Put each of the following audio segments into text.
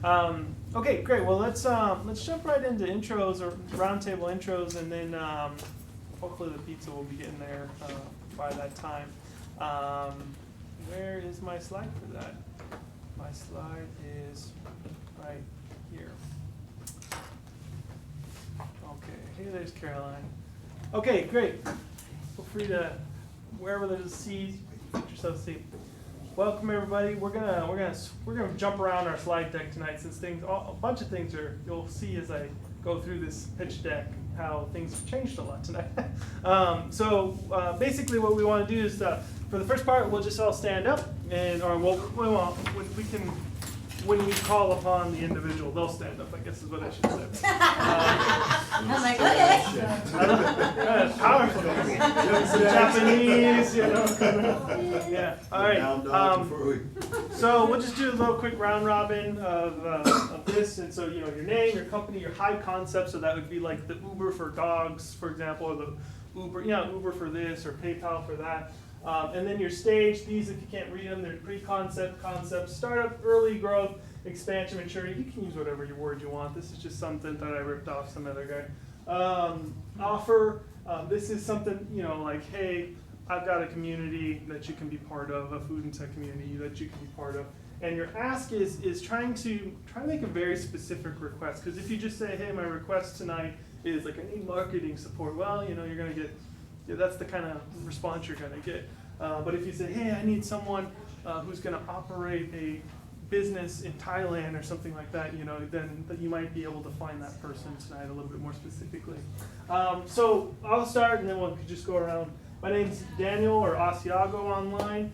Okay, great. Well, let's jump right into intros or roundtable intros, and then hopefully the pizza will be getting there by that time. Where is my slide for that? My slide is right here. Okay, hey, there's Caroline. Okay, great. Feel free to, wherever there's a seat, put yourself a seat. Welcome everybody. We're gonna jump around our slide deck tonight, since a bunch of things you'll see as I go through this pitch deck how things have changed a lot tonight. Basically, what we want to do is for the first part, we'll just all stand up, and when we call upon the individual, they'll stand up, I guess is what I should say. I'm like, okay. Powerful. Japanese, yeah. All right. So we'll just do a little quick round robin of this, and so your name, your company, your high concept. So that would be like the Uber for dogs, for example, or the Uber for this, or PayPal for that. And then your stage, these, if you can't read them, they're pre-concept, concept, startup, early growth, expansion, maturity. You can use whatever word you want. This is just something that I ripped off some other guy. Offer, this is something, like, hey, I've got a community that you can be part of, a food and tech community that you can be part of. And your ask is trying to make a very specific request. Because if you just say, hey, my request tonight is like, I need marketing support, well, you're going to get, that's the kind of response you're going to get. But if you say, hey, I need someone who's going to operate a business in Thailand or something like that, then you might be able to find that person tonight a little bit more specifically. So I'll start, and then we'll just go around. My name's Daniel, or Asiago online.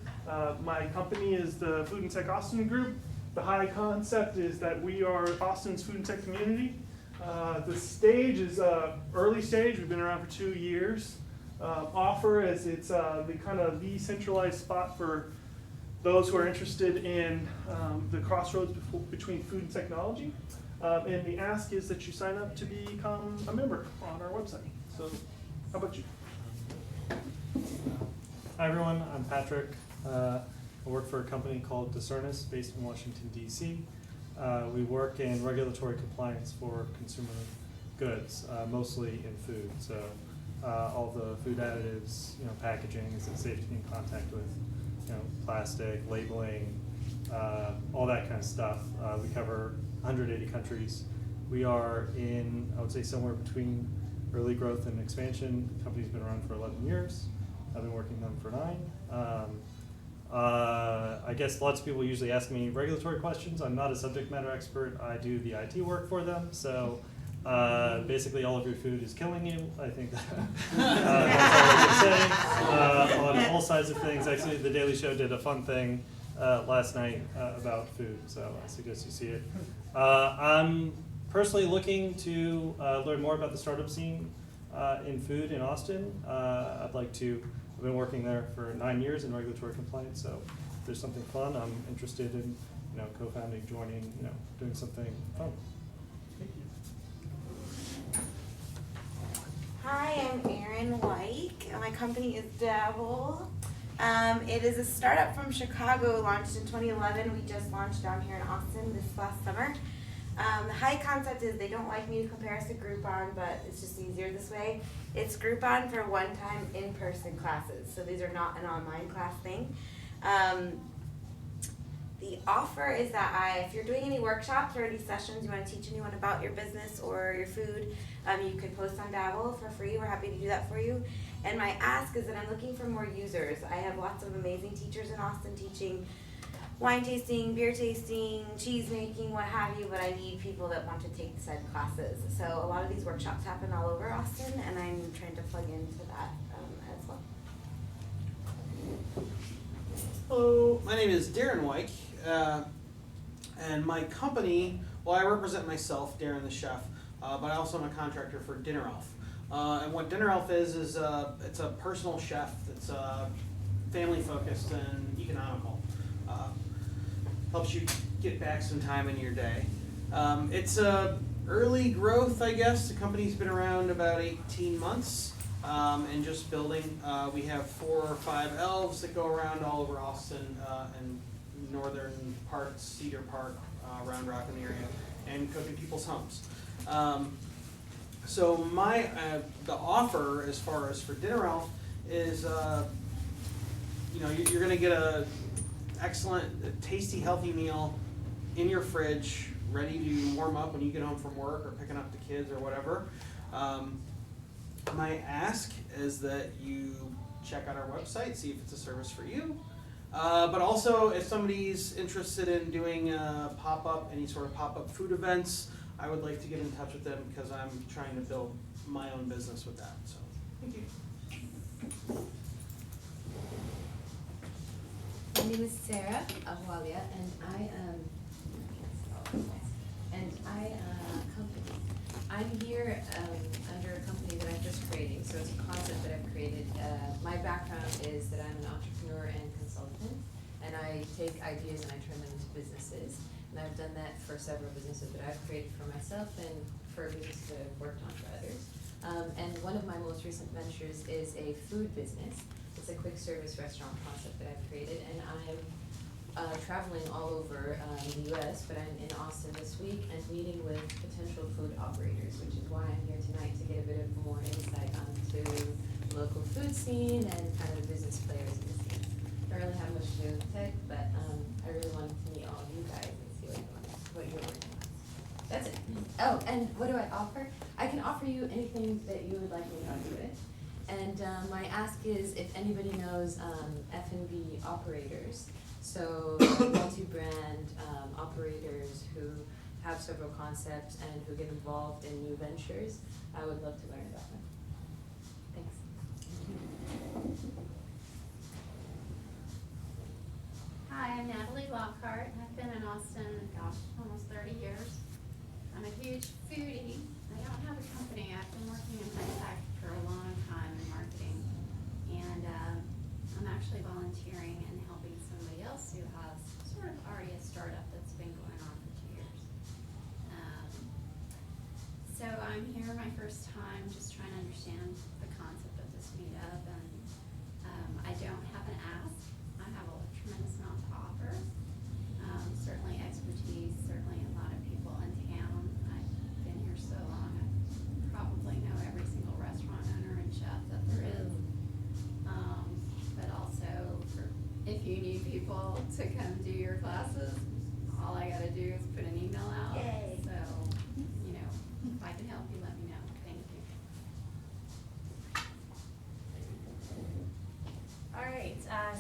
My company is the Food and Tech Austin Group. The high concept is that we are Austin's food and tech community. The stage is early stage. We've been around for 2 years. Offer is it's the centralized spot for those who are interested in the crossroads between food and technology. And the ask is that you sign up to become a member on our website. So how about you? Hi everyone, I'm Patrick. I work for a company called Discernus based in Washington, D.C. We work in regulatory compliance for consumer goods, mostly in food. So all the food additives, packaging, is it safe to be in contact with, plastic, labeling, all that kind of stuff. We cover 180 countries. We are in, I would say, somewhere between early growth and expansion. The company's been around for 11 years. I've been working them for 9. I guess lots of people usually ask me regulatory questions. I'm not a subject matter expert. I do the IT work for them. So basically all of your food is killing you. I think that's all I can say on all sides of things. Actually, The Daily Show did a fun thing last night about food, so I suggest you see it. I'm personally looking to learn more about the startup scene in food in Austin. I've been working there for 9 years in regulatory compliance, so if there's something fun, I'm interested in co-founding, joining, doing something fun. Thank you. Hi, I'm Erin White. My company is Dabble. It is a startup from Chicago, launched in 2011. We just launched down here in Austin this last summer. The high concept is they don't like me to compare us to Groupon, but it's just easier this way. It's Groupon for one-time in-person classes. So these are not an online class thing. The offer is that if you're doing any workshops or any sessions, you want to teach anyone about your business or your food, you can post on Dabble for free. We're happy to do that for you. And my ask is that I'm looking for more users. I have lots of amazing teachers in Austin teaching wine tasting, beer tasting, cheese making, what have you, but I need people that want to take said classes. So a lot of these workshops happen all over Austin, and I'm trying to plug into that as well. Hello, my name is Darren Wyke, and my company, I represent myself, Darren the chef, but I also am a contractor for Dinner Elf. And what Dinner Elf is it's a personal chef that's family focused and economical. Helps you get back some time in your day. It's early growth, I guess. The company's been around about 18 months and just building. We have 4 or 5 elves that go around all over Austin and northern parts, Cedar Park, Round Rock in the area, and cook in people's homes. So my the offer as far as for Dinner Elf is you're going to get a excellent, tasty, healthy meal in your fridge, ready to warm up when you get home from work or picking up the kids or whatever. My ask is that you check out our website, see if it's a service for you. But also, if somebody's interested in doing any sort of pop-up food events, I would like to get in touch with them because I'm trying to build my own business with that. So, thank you. My name is Sarah Ahualia, and I I'm here under a company that I'm just creating, so it's a concept that I've created. My background is that I'm an entrepreneur and consultant, and I take ideas and I turn them into businesses. And I've done that for several businesses that I've created for myself and for businesses that I've worked on for others. And one of my most recent ventures is a food business. It's a quick service restaurant concept that I've created, and I'm traveling all over the US, but I'm in Austin this week and meeting with potential food operators, which is why I'm here tonight, to get a bit of more insight onto the local food scene and kind of the business players in the scene. Don't really have much to do with tech, but I really wanted to meet all of you guys and see what you're working on. That's it. Oh, and what do I offer? I can offer you anything that you would like me to help you with. And my ask is if anybody knows F&B operators, so multi-brand operators who have several concepts and who get involved in new ventures, I would love to learn about them. Thanks. Hi, I'm Natalie Lockhart. I've been in Austin, almost 30 years. I'm a huge foodie. I don't have a company. I've been working in tech for a long time in marketing. And I'm actually volunteering and helping somebody else who has sort of already a startup that's been going on for 2 years. So I'm here my first time just trying to understand the concept of this meetup, and I don't have an ask. I have a tremendous amount to offer. Certainly expertise, certainly a lot of people in town. I've been here so long, I probably know every single restaurant owner and chef that there is. But also, if you need people to come do your classes, all I gotta do is put an email out. Yay. So, if I can help you, let me know. Thank you. All right,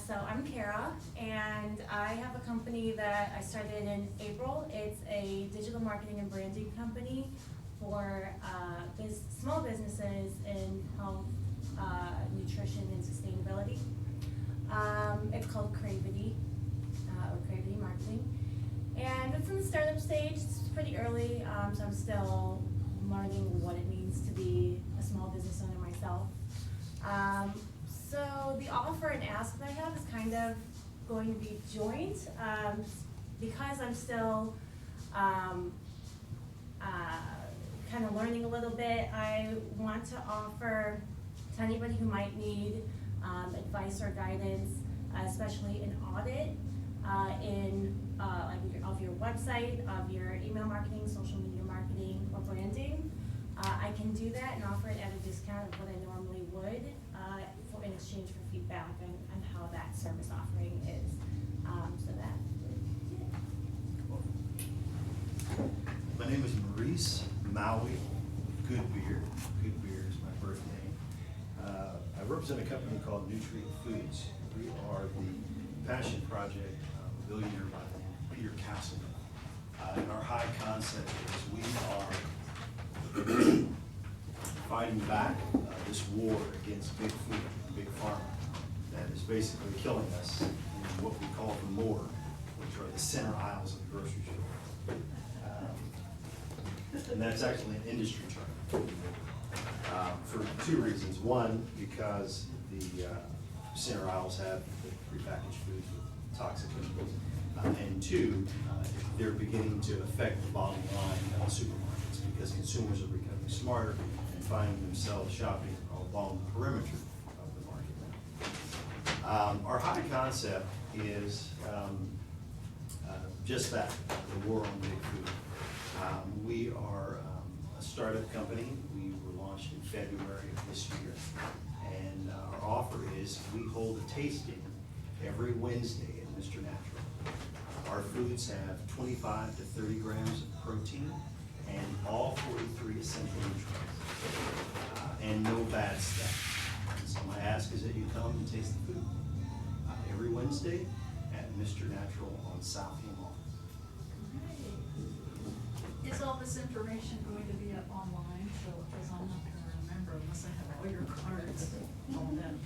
so I'm Kara, and I have a company that I started in April. It's a digital marketing and branding company for small businesses in health, nutrition, and sustainability. It's called Cravity, or Cravity Marketing. And it's in the startup stage. It's pretty early, so I'm still learning what it means to be a small business owner myself. So the offer and ask that I have is kind of going to be joint, because I'm still kind of learning a little bit. I want to offer to anybody who might need advice or guidance, especially in audit, of your website, of your email marketing, social media marketing, or branding. I can do that and offer it at a discount of what I normally would in exchange for feedback and how that service offering is. So that. My name is Maurice Maui. Good Beer. Good Beer is my birth name. I represent a company called Nutrient Foods. We are the passion project of a billionaire by the name of Peter Castleman. And our high concept is we are fighting back this war against big food and big pharma that is basically killing us in what we call the morgue, which are the center aisles of the grocery store. And that's actually an industry term for two reasons. One, because the center aisles have the prepackaged foods with toxic chemicals. And two, they're beginning to affect the bottom line of the supermarkets because consumers are becoming smarter and finding themselves shopping along the perimeter of the market now. Our high concept is just that, the war on big food. We are a startup company. We were launched in February of this year. And our offer is we hold a tasting every Wednesday at Mr. Natural. Our foods have 25 to 30 grams of protein and all 43 essential nutrients, and no bad stuff. And so my ask is that you come and taste the food every Wednesday at Mr. Natural on South Mall. Is all this information going to be up online? So, because I'm not gonna remember unless I have all your cards on them.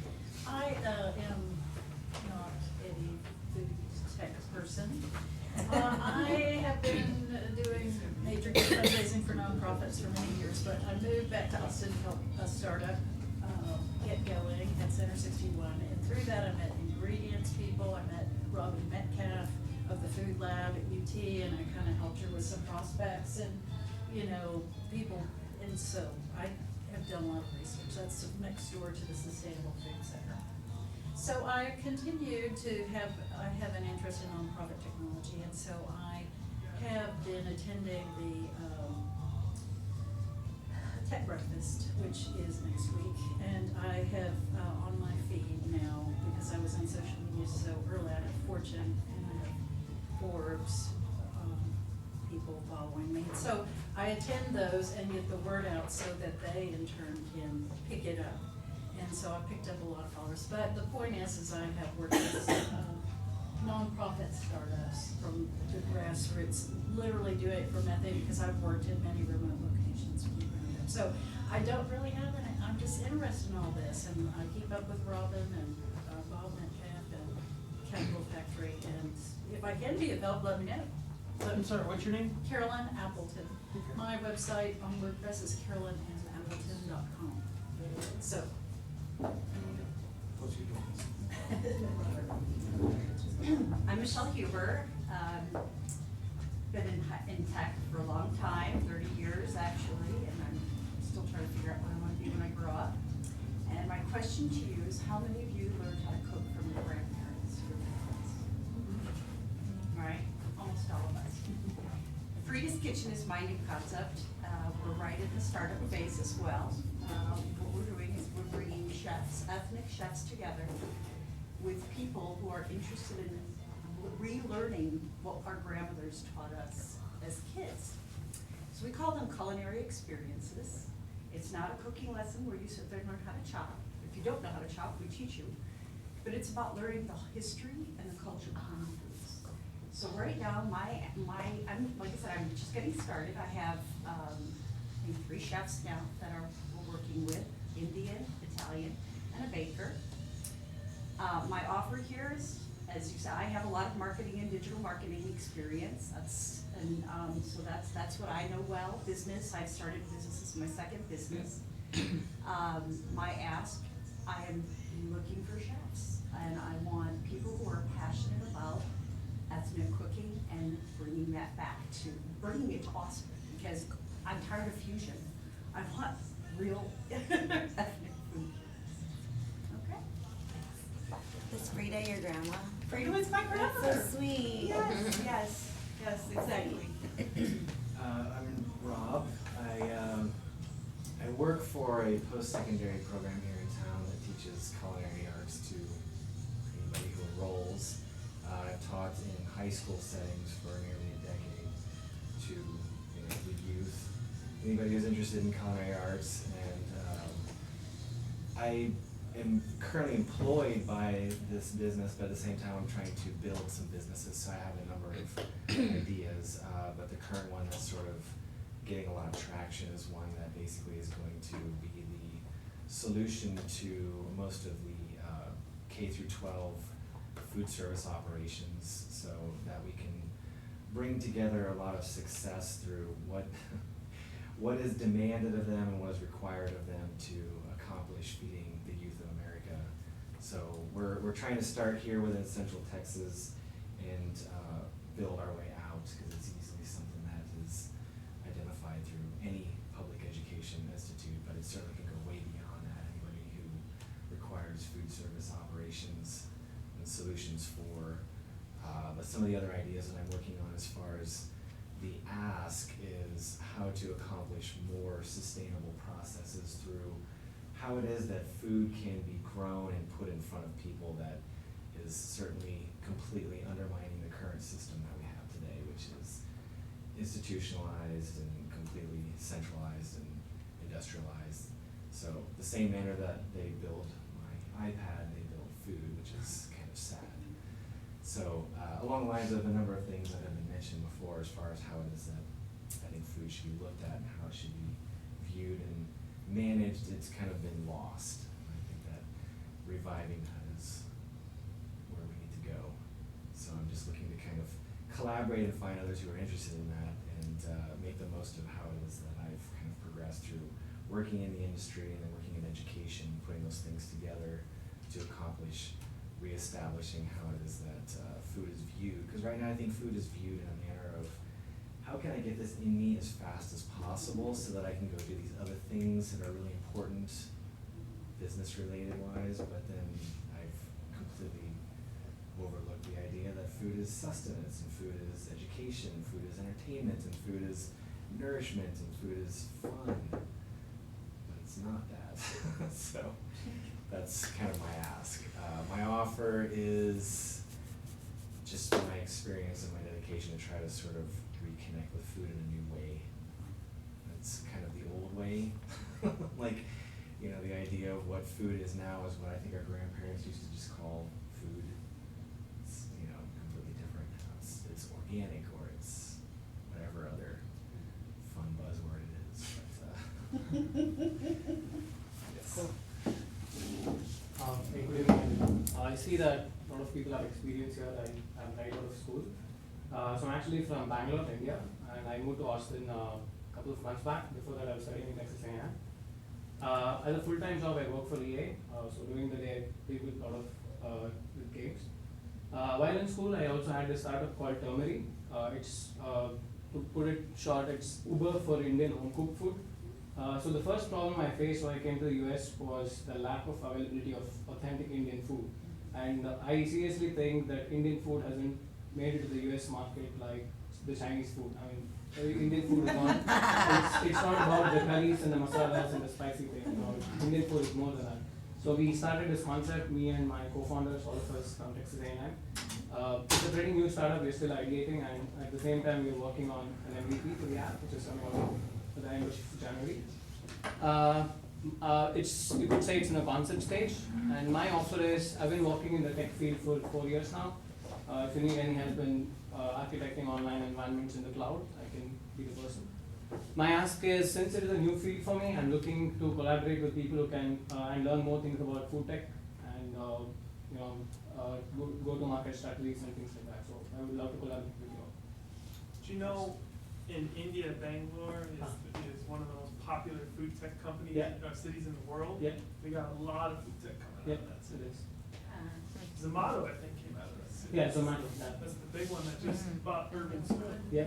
I am not a Food+Tech person. I have been doing major fundraising for nonprofits for many years, but I moved back to Austin to help a startup get going at Center 61. And through that, I met ingredients people. I met Robin Metcalf of the Food Lab at UT, and I kind of helped her with some prospects and, people. And so I have done a lot of research. That's next door to the Sustainable Food Center. So I continued to have an interest in nonprofit technology, and so I have been attending the Tech Breakfast, which is next week, and I have on my feed now, because I was on social media so early, I have Fortune and I have Forbes people following me. So I attend those and get the word out so that they in turn can pick it up. And so I picked up a lot of followers. But the point is I have worked with nonprofit startups from the grassroots, literally do it for nothing, because I've worked in many remote locations from the ground up. So I don't really have I'm just interested in all this, and I keep up with Robin and Bob Metcalf and Capital Factory, and if I can be of help, let me know. I'm sorry, what's your name? Carolyn Appleton. My website on WordPress is carolynandappleton.com. So. What's your doing? I'm Michelle Huber. Been in tech for a long time, 30 years actually, and I'm still trying to figure out what I want to be when I grow up. And my question to you is, how many of you learned how to cook from your grandparents or parents? Right? Almost all of us. Frida's Kitchen is my new concept. We're right in the startup phase as well. What we're doing is we're bringing chefs, ethnic chefs together with people who are interested in relearning what our grandmothers taught us as kids. So we call them culinary experiences. It's not a cooking lesson where you sit there and learn how to chop. If you don't know how to chop, we teach you. But it's about learning the history and the culture behind foods. So right now, I'm like I said, I'm just getting started. I have I think 3 chefs now that we're working with: Indian, Italian, and a baker. My offer here is, as you said, I have a lot of marketing and digital marketing experience. So that's what I know well. Business, I've started business, this is my second business. My ask, I am looking for chefs, and I want people who are passionate about ethnic cooking and bringing it to Austin, because I'm tired of fusion. I want real ethnic food. Okay. Is Frida your grandma? Frida was my grandmother. That's so sweet. Yes, exactly. I'm Rob. I work for a post-secondary program here in town that teaches culinary arts to anybody who enrolls. I've taught in high school settings for nearly a decade to the youth, anybody who's interested in culinary arts, and I am currently employed by this business, but at the same time I'm trying to build some businesses, so I have a number of ideas, but the current one that's sort of getting a lot of traction is one that basically is going to be the solution to most of the K through 12 food service operations, so that we can bring together a lot of success through what is demanded of them and what is required of them to accomplish feeding the youth of America. So we're trying to start here within Central Texas and build our way out, because it's easily something that is identified through any public education institute, but it certainly can go way beyond that. Anybody who requires food service operations and solutions for. But some of the other ideas that I'm working on is accomplish more sustainable processes through how it is that food can be grown and put in front of people that is certainly completely undermining the current system that we have today, which is institutionalized and completely centralized and industrialized. So the same manner that they build my iPad, they build food, which is kind of sad. So along the lines of a number of things that have been mentioned before as far as how it is that I think food should be looked at and how it should be viewed and managed, it's kind of been lost. I think that reviving that is where we need to go. So I'm just looking to kind of collaborate and find others who are interested in that and make the most of how it is that I've kind of progressed through working in the industry and then working in education, putting those things together to accomplish reestablishing how it is that food is viewed. Because right now I think food is viewed in a manner of how can I get this in me as fast as possible so that I can go do these other things that are really important business related wise, but then I've completely overlooked the idea that food is sustenance and food is education, food is entertainment, and food is nourishment, and food is fun. But it's not that. So that's kind of my ask. My offer is just my experience and my dedication to try to sort of reconnect with food in a new way. It's kind of the old way. Like, you know, the idea of what food is now is what I think our grandparents used to just call food. It's, you know, completely different now. It's organic or it's whatever other fun buzzword it is. But, yes. Hey, good evening. I see that a lot of people have experience here. I'm right out of school. So I'm actually from Bangalore, India, and I moved to Austin a couple of months back. Before that, I was studying in Texas A&M. As a full-time job, I work for EA. So during the day, I deal with a lot of with games. While in school, I also had this startup called Termery. It's to put it short, it's Uber for Indian home-cooked food. So the first problem I faced when I came to the US was the lack of availability of authentic Indian food. And I seriously think that Indian food hasn't made it to the US market like the Chinese food. I mean, Indian food is not, it's not about the curries and the masalas and the spicy thing. You know, Indian food is more than that. So we started this concept, me and my co-founders, all of us from Texas A&M. It's a pretty new startup, we're still ideating, and at the same time we're working on an MVP for the app, which is coming out at the end of January. You could say it's in a concept stage, and my offer is, I've been working in the tech field for 4 years now. If you need any help in architecting online environments in the cloud, I can be the person. My ask is, since it is a new field for me, I'm looking to collaborate with people who can and learn more things about food tech and go to market strategies and things like that. So I would love to collaborate with you all. Do you know, in India, Bangalore is one of the most popular food tech companies, cities in the world. Yeah. We got a lot of food tech coming out of that city. It is. Zomato, I think, came out of that city. Yeah, Zomato. That's the big one that just bought Urban School. Yeah.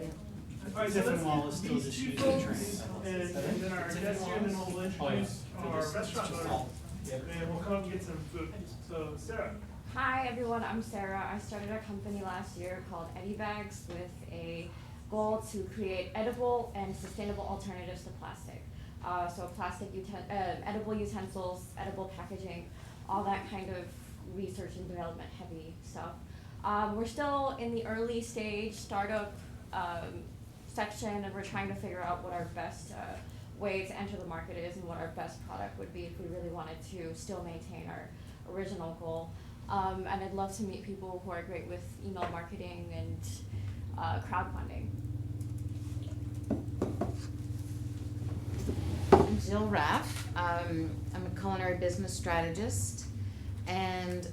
All right, so let's get these two folks, and then our guest here, and then we'll introduce our restaurant owner, and we'll come up and get some food. So, Sarah. Hi everyone, I'm Sarah. I started a company last year called Eddie Bags with a goal to create edible and sustainable alternatives to plastic. So plastic, edible utensils, edible packaging, all that kind of research and development heavy stuff. We're still in the early stage startup section, and we're trying to figure out what our best way to enter the market is and what our best product would be if we really wanted to still maintain our original goal. And I'd love to meet people who are great with email marketing and crowdfunding. I'm Jill Raff. I'm a culinary business strategist, and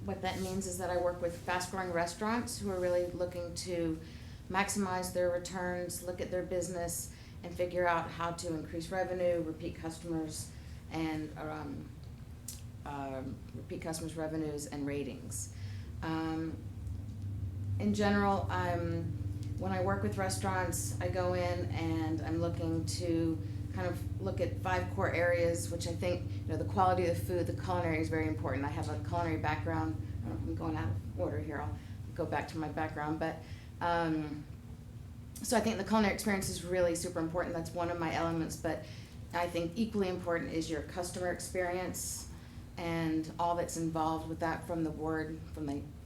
what that means is that I work with fast-growing restaurants who are really looking to maximize their returns, look at their business, and figure out how to increase revenue, repeat customers, and repeat customers' revenues and ratings. In general, when I work with restaurants, I go in and I'm looking to kind of look at 5 core areas, which I think, the quality of the food, the culinary is very important. I have a culinary background. I don't know if I'm going out of order here. I'll go back to my background, but So I think the culinary experience is really super important. That's one of my elements, but I think equally important is your customer experience and all that's involved with that, from the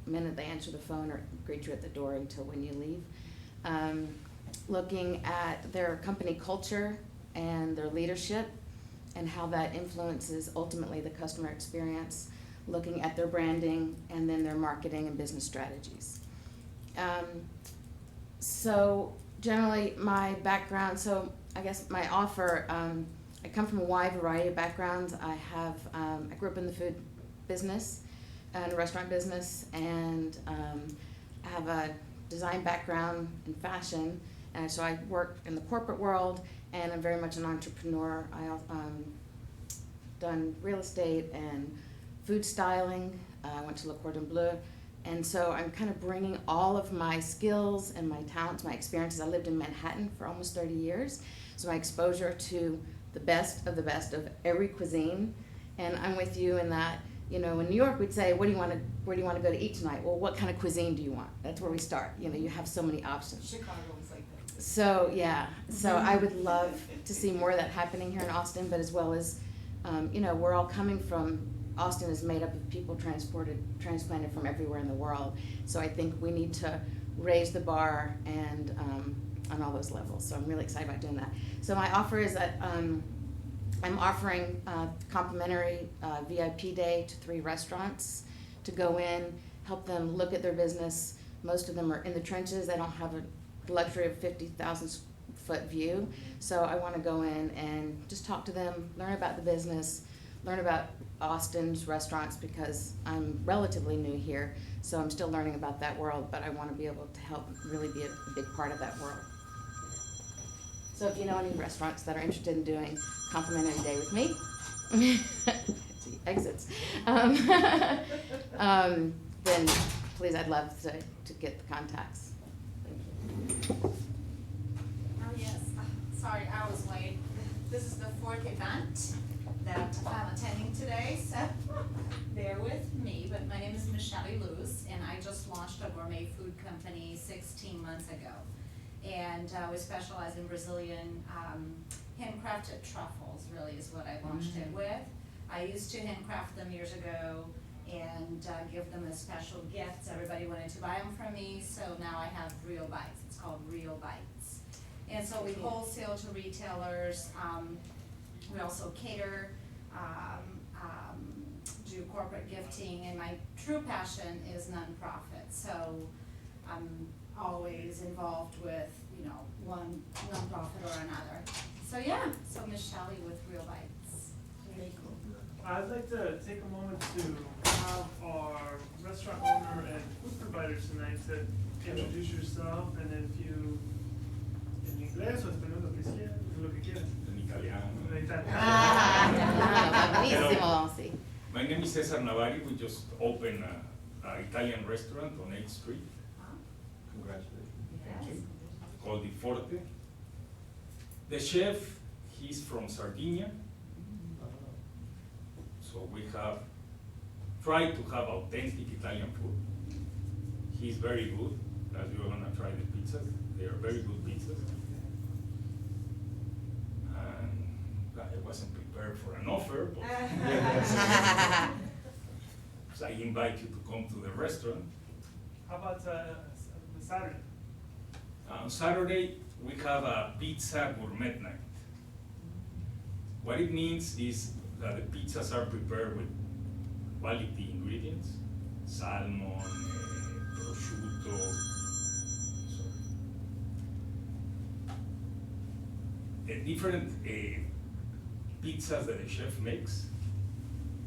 minute they answer the phone or greet you at the door until when you leave. Looking at their company culture and their leadership and how that influences ultimately the customer experience. Looking at their branding and then their marketing and business strategies. So generally my background, so I guess my offer, I come from a wide variety of backgrounds. I grew up in the food business and restaurant business, and I have a design background in fashion, and so I work in the corporate world, and I'm very much an entrepreneur. I done real estate and food styling. I went to Le Cordon Bleu, and so I'm kind of bringing all of my skills and my talents, my experiences. I lived in Manhattan for almost 30 years, so my exposure to the best of every cuisine. And I'm with you in that, in New York we'd say, where do you want to go to eat tonight? Well, what kind of cuisine do you want? That's where we start. You have so many options. Chicago is like that. So yeah, so I would love to see more of that happening here in Austin, but as well as, we're all coming from, Austin is made up of people transplanted from everywhere in the world. So I think we need to raise the bar and on all those levels. So I'm really excited about doing that. So my offer is that I'm offering complimentary VIP day to 3 restaurants to go in, help them look at their business. Most of them are in the trenches. They don't have a luxury of 50,000 foot view. So I want to go in and just talk to them, learn about the business, learn about Austin's restaurants, because I'm relatively new here. So I'm still learning about that world, but I want to be able to help really be a big part of that world. So if you know any restaurants that are interested in doing complimentary day with me, exits, then please, I'd love to get the contacts. Thank you. Oh yes, sorry I was late. This is the 4th event that I'm attending today, so bear with me. But my name is Michelle Luz, and I just launched a gourmet food company 16 months ago. And we specialize in Brazilian handcrafted truffles, really is what I launched it with. I used to handcraft them years ago and give them as special gifts. Everybody wanted to buy them from me, so now I have Real Bites. It's called Real Bites. And so we wholesale to retailers. We also cater, do corporate gifting, and my true passion is nonprofit. So I'm always involved with, one nonprofit or another. So yeah, so Miss Shelley with Real Bites. Very cool. I'd like to take a moment to have our restaurant owner and food provider tonight to introduce yourself, and then if you, en inglés o español, lo que quieran. En italiano. En italiano. Buenísimo, sí. My name is Cesar Navari. We just opened an Italian restaurant on 8th Street. Congratulations. Thank you. Called the Forte. The chef, he's from Sardinia. So we have tried to have authentic Italian food. He's very good, as you're gonna try the pizzas. They are very good pizzas. And I wasn't prepared for an offer, but so I invite you to come to the restaurant. How about Saturday? On Saturday, we have a pizza gourmet night. What it means is that the pizzas are prepared with quality ingredients, salmon, prosciutto, different pizzas that the chef makes.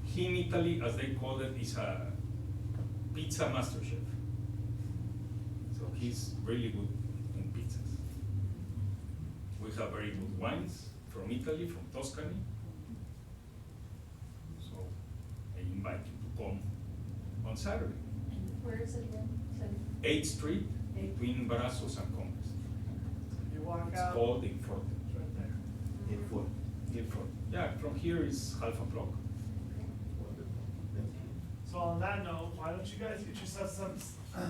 He in Italy, as they call it, is a pizza master chef. So he's really good in pizzas. We have very good wines from Italy, from Tuscany. So I invite you to come on Saturday. Where is it again? 8th Street, between Brazos and Congress. You walk It's out. called Incubator. It's right there. Incubator. Yeah, from here is half a block. So on that note, why don't you guys get yourself some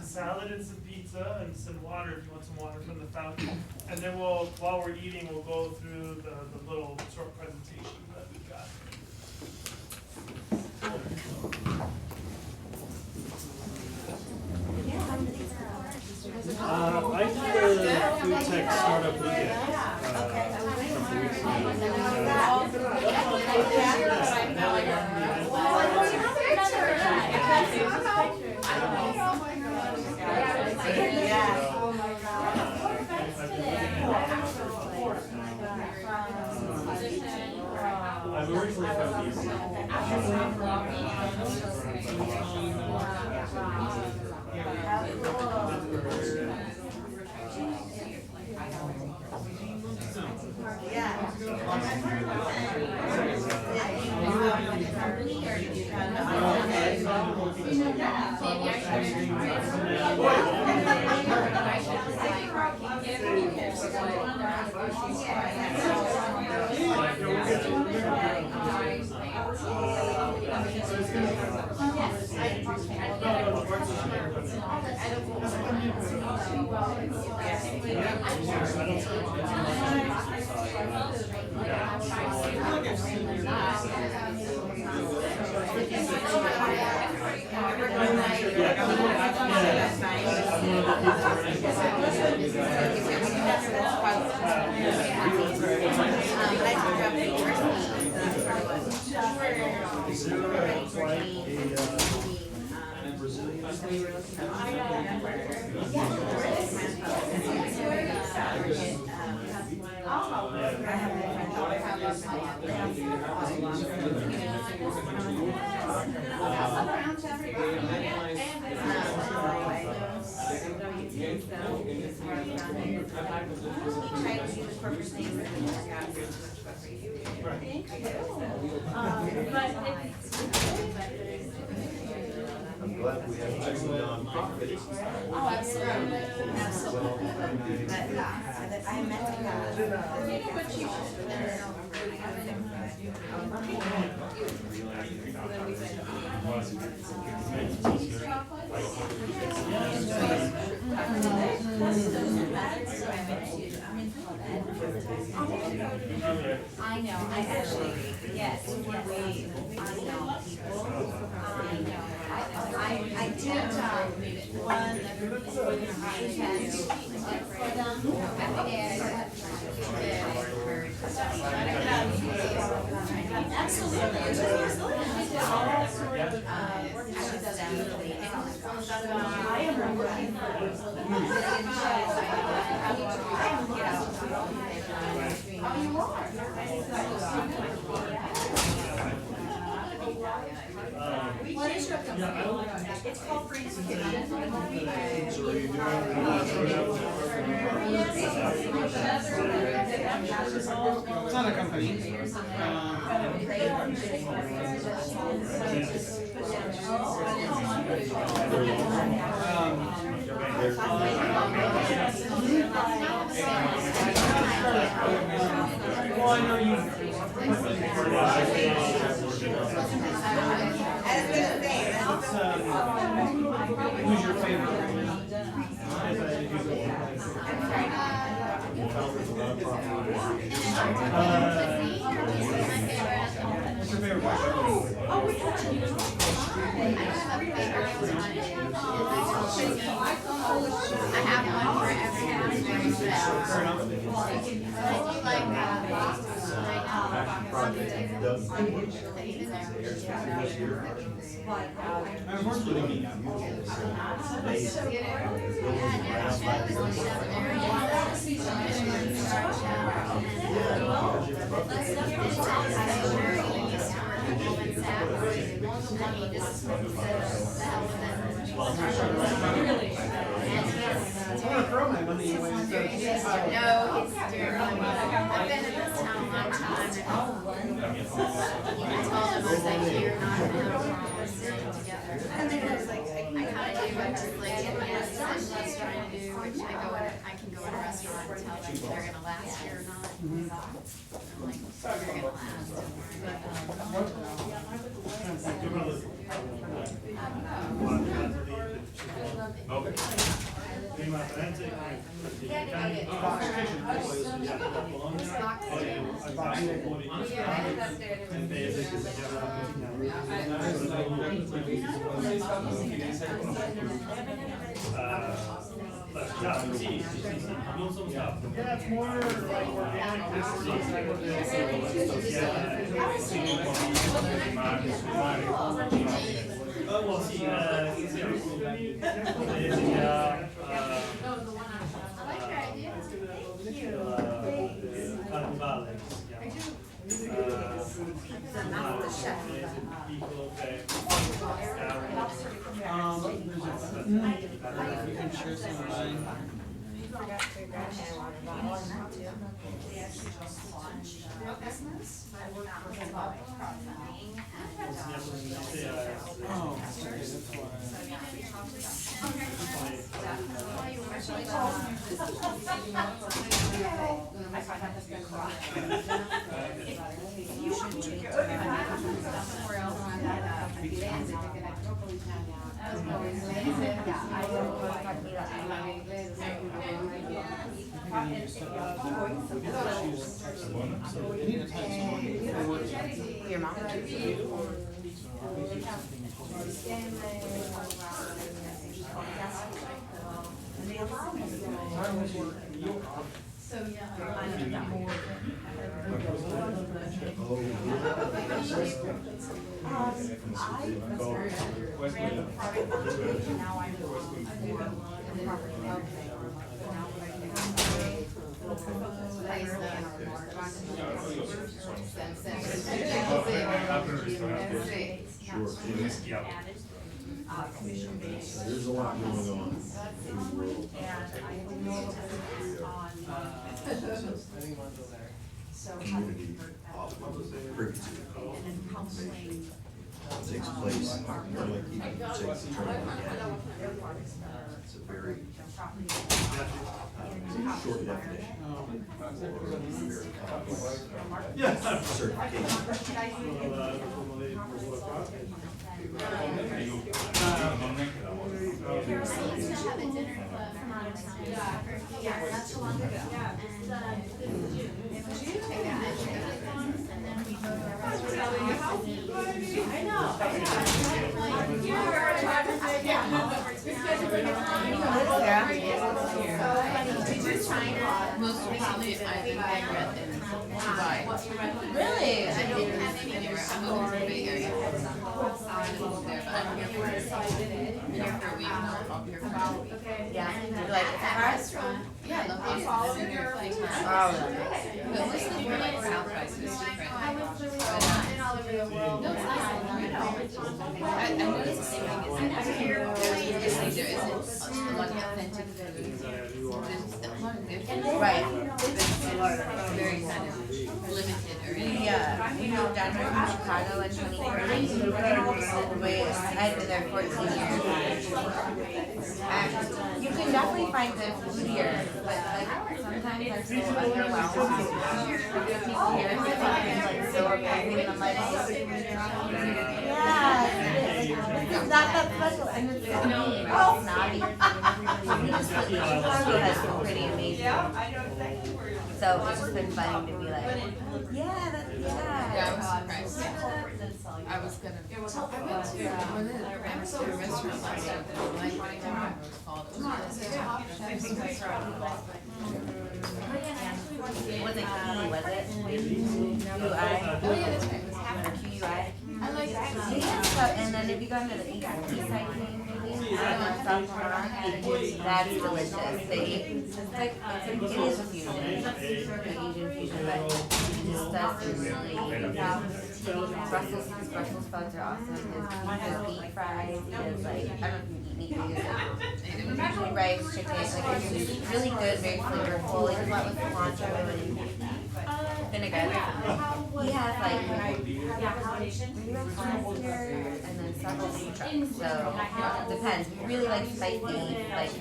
salad and some pizza and some water if you want some water from the fountain. And then while we're eating, we'll go through the little short presentation that we've got. I did a Food+Tech startup weekend. I'm originally from DC. I'm glad we have two non-profits. Oh, absolutely. Absolutely. But I met the I know, I actually, yes, I know people. I did, one event for them, I am working What is your company? It's called Freeze Kitchen. So are you doing It's not a company. Well, I know you. Who's your favorite? What's your favorite I have one for every aspect. Fair enough. I do I've worked with him. I want to throw my money away instead of just pile it. No, it's terrible. I've been in this town a long time. I told him, I was like, you're not gonna sit together. And then I was like, I kind of do what just like yes, I'm just trying to do, which I can go in a restaurant and tell them if they're gonna last here or not. I'm like, you're gonna last, don't worry. Oh, Yeah, it's more like organic. Well, see, You can share some of mine. Your mom? So, yeah. Commission-based. There's a lot going on. Community often privy to information that takes place, more like even takes the training again. It's a very short definition. Or very complex certification. Most recently, I've been bankrupt in Dubai. Really? I didn't have anywhere. I'm moving to the Bay Area. I moved there, but I'm here for a week now. I'm here for a week. Yeah. You like it? Restaurant? Yeah, I love it. I've been here plenty of times. But mostly we're like South by so it's different. No, it's nice. I noticed the same thing. It's here. There isn't a lot of authentic food. There's a lot of good food. Right. It's very kind of limited already. Yeah. We moved down here from Chicago in 2013. I've been there 14 years. And you can definitely find good food here, but like sometimes I'm so underwhelmed. People here think like so amazing, and I'm like, yeah, it's not that special, and it's so snobby. Chicago has some pretty amazing. So it's just been funny to be like, yeah, that's, yeah. Yeah, I was surprised. I was gonna, I went to a restaurant last night that I liked, I don't remember what it's called. It was Was it Key, was it? QI? Oh yeah, that's right, it was half a QI? I like that. Yeah, and then if you go into the East Side thing, maybe, South Vermont, that's delicious. They eat, it's like, it is a fusion, the Asian fusion, but it just does some really, Brussels sprouts are awesome. His beef fries, he does like, I don't know if you eat meat, he does usually rice, chicken, like it's really good, very flavorful. He does a lot with cilantro and vinegar. He has like, maybe restaurants here, and then several food trucks, so it depends. He really likes spicy, like,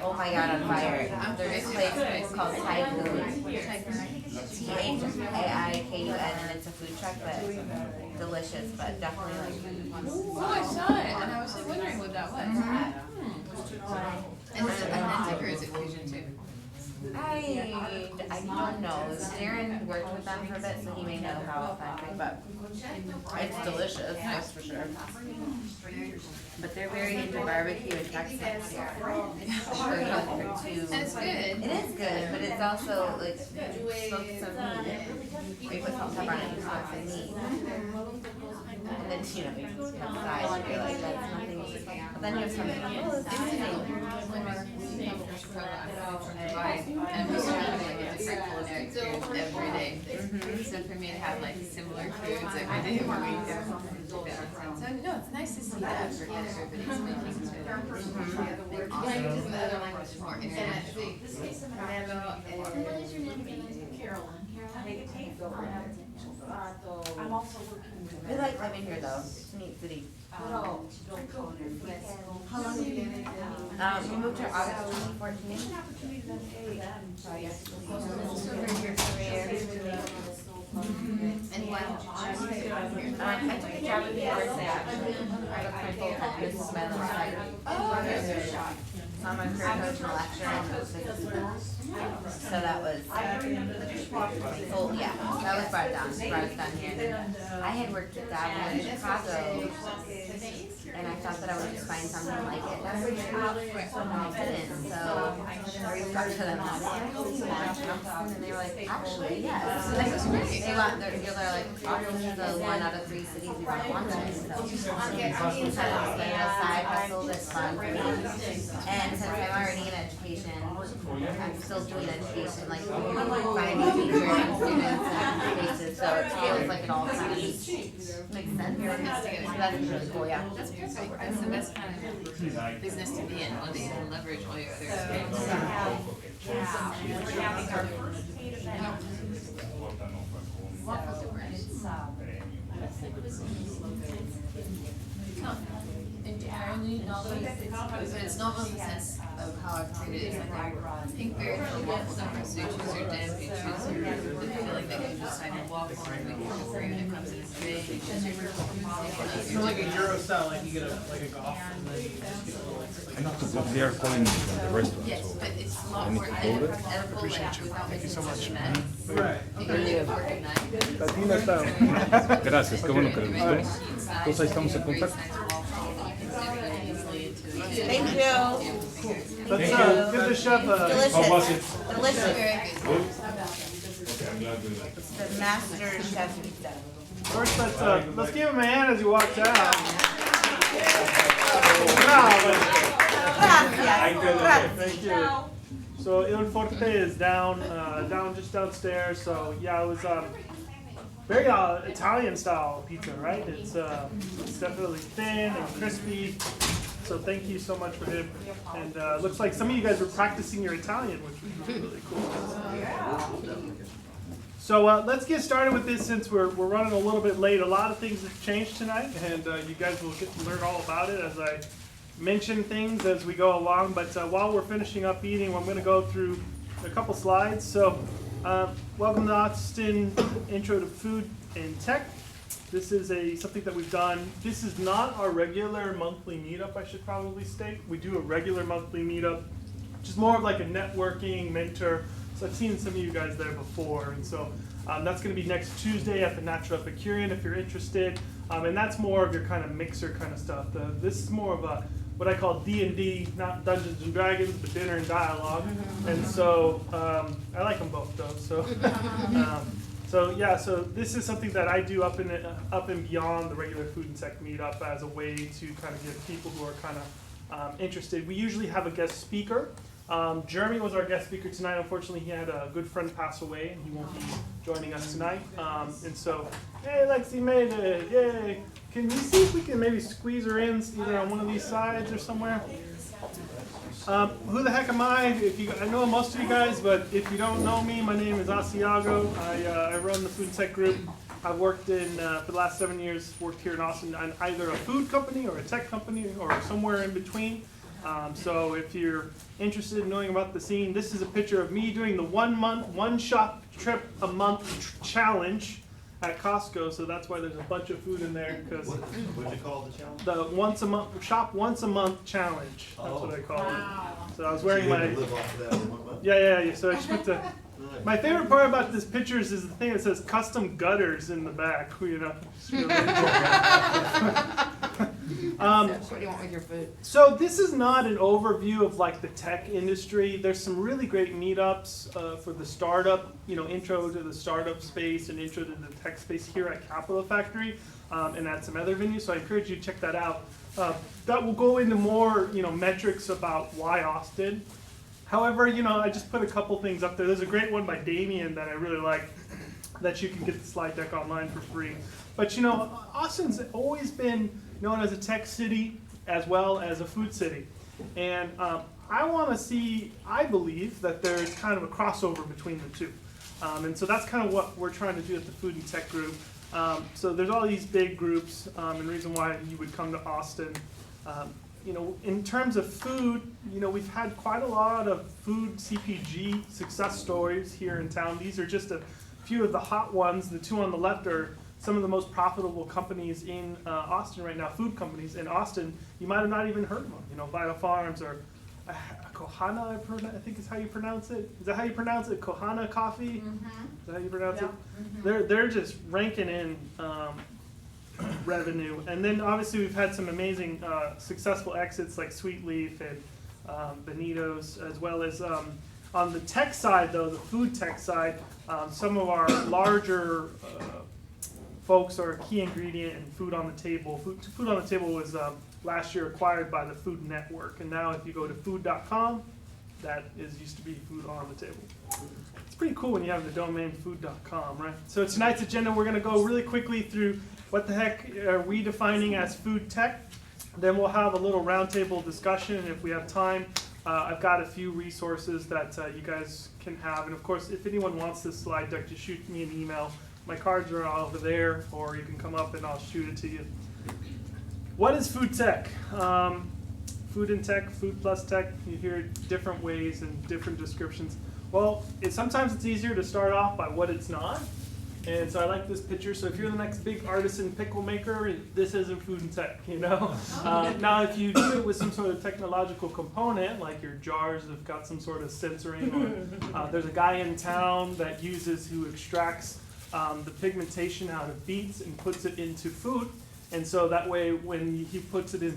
oh my god, on fire. There's this place called Tycoon, THAIKUN, and it's a food truck, but delicious, but definitely like. Oh, I saw it, and I was like wondering what that was. And is it authentic or is it fusion too? I don't know. Darren worked with them for a bit, so he may know how effective, but it's delicious, that's for sure. But they're very into barbecue and Texas here. And it's good. It is good, but it's also like smoked some meat. Or you put some pepper on it and smoke some meat. And then, you know, you have sides, and you're like, that's nothing. But then you have something like, oh, this is And we start having like a different culinary experience every day. So for me to have like similar foods every day of the week is balancing. So no, it's nice to see that effort that everybody's making to use the other language more international. What is your name again? Carolyn. I'm also working with. We like living here though. It's a neat city. How long have you been in? We moved here August 2014. So yes. And why don't you choose I took a job at the university actually. I was my full-time business my little side. So I'm a career coach and a lecturer in business. So that was full, yeah, that was brought down here. I had worked at Dabble in Chicago, and I thought that I would just find something like it. And I didn't, so I reached out to them and I was like, oh, do you want Johnson? And they were like, actually, yes. They want, they're like, Austin is the 1 out of 3 cities we want to launch in. So Austin said it was like a side hustle that's fun for me. And since I'm already in education, I'm still doing education, like finding teachers and students and cases, so it feels like it all kind of makes sense. So that's really cool, yeah. That's perfect. That's the best kind of business to be in, one that you can leverage all your other experiences. We're having our first paid event. Entirely novel, but it's novel in the sense of how I've created it. Like I think very waffle different, so you choose your dip, you choose the filling that you decide on waffle, and we can go through, and it comes in a tray, you choose your It's kind of like a Euro style, like you get a golf and then you just get a little like. I know what they are calling it from the restaurant, yes, so but it's a lot any more colder? edible, like without making so much. such a mess. Right. You can do a pork and knife. Latina style. Gracias, qué bueno que les gustó. Entonces ahí estamos en contacto. Thank you. Let's give the chef a. Delicious. How was it? Delicious. Good? Okay, I'm glad we like it. The master chef pizza. First, let's give him a hand as he walks out. Thank you. So Il Forte is down just downstairs. So yeah, it was very Italian style pizza, right? It's definitely thin and crispy. So thank you so much for him. And looks like some of you guys were practicing your Italian, which was really cool. So let's get started with this since we're running a little bit late. A lot of things have changed tonight, and you guys will get to learn all about it as I mention things as we go along. But while we're finishing up eating, I'm going to go through a couple slides. So welcome to Austin Intro to Food and Tech. This is something that we've done. This is not our regular monthly meetup, I should probably state. We do a regular monthly meetup, which is more of like a networking, mentor. So I've seen some of you guys there before. And so that's going to be next Tuesday at the Natural Epicurean if you're interested. And that's more of your kind of mixer kind of stuff. This is more of a what I call D&D, not Dungeons and Dragons, but dinner and dialogue. And so I like them both though. So so this is something that I do up and beyond the regular Food and Tech meetup as a way to kind of give people who are kind of interested. We usually have a guest speaker. Jeremy was our guest speaker tonight. Unfortunately, he had a good friend pass away, and he won't be joining us tonight. And so, hey, Lexi made it! Yay! Can you see if we can maybe squeeze her in either on one of these sides or somewhere? Who the heck am I? I know most of you guys, but if you don't know me, my name is Asiago. I run the Food Tech group. I've worked for the last 7 years, worked here in Austin on either a food company or a tech company or somewhere in between. So if you're interested in knowing about the scene, this is a picture of me doing the 1 month, 1 shop trip a month challenge at Costco. So that's why there's a bunch of food in there. Because What'd you call the challenge? The shop once a month challenge. That's what I call it. So I was So wearing you my, had to live off of that in 1 month? yeah, so I just put the, my favorite part about this pictures is the thing that says custom gutters in the back, you know. It's really What do you want with your food? So this is not an overview of like the tech industry. There's some really great meetups for the startup, you know, intro to the startup space and intro to the tech space here at Capital Factory, and at some other venues. So I encourage you to check that out. That will go into more, you know, metrics about why Austin. However, you know, I just put a couple things up there. There's a great one by Damien that I really like, that you can get the slide deck online for free. But you know, Austin's always been known as a tech city as well as a food city. And I believe that there's kind of a crossover between the two. And so that's kind of what we're trying to do at the Food and Tech group. So there's all these big groups, and the reason why you would come to Austin. You know, in terms of food, you know, we've had quite a lot of food CPG success stories here in town. These are just a few of the hot ones. The two on the left are some of the most profitable companies in Austin right now, food companies in Austin. You might have not even heard of them. You know, Vital Farms or Kohana, I think is how you pronounce it. Is that how you pronounce it? Kohana Coffee? Mm-hmm. Is that how you pronounce it? Mm-hmm. They're just ranking in revenue. And then obviously we've had some amazing successful exits like Sweet Leaf and Benito's, as well as on the tech side though, the food tech side, some of our larger folks are Key Ingredient and Food on the Table. Food on the Table was last year acquired by the Food Network, and now if you go to food.com, that used to be Food on the Table. It's pretty cool when you have the domain food.com, right? So tonight's agenda, we're going to go really quickly through what the heck are we defining as food tech. Then we'll have a little roundtable discussion, and if we have time, I've got a few resources that you guys can have. And of course, if anyone wants this slide deck, just shoot me an email. My cards are all over there, or you can come up and I'll shoot it to you. What is food tech? Food and tech, Food+Tech, you hear different ways and different descriptions. Well, sometimes it's easier to start off by what it's not. And so I like this picture. So if you're the next big artisan pickle maker, this isn't food and tech, you know? Now, if you do it with some sort of technological component, like your jars have got some sort of sensoring, or there's a guy in town that who extracts the pigmentation out of beets and puts it into food. And so that way, when he puts it in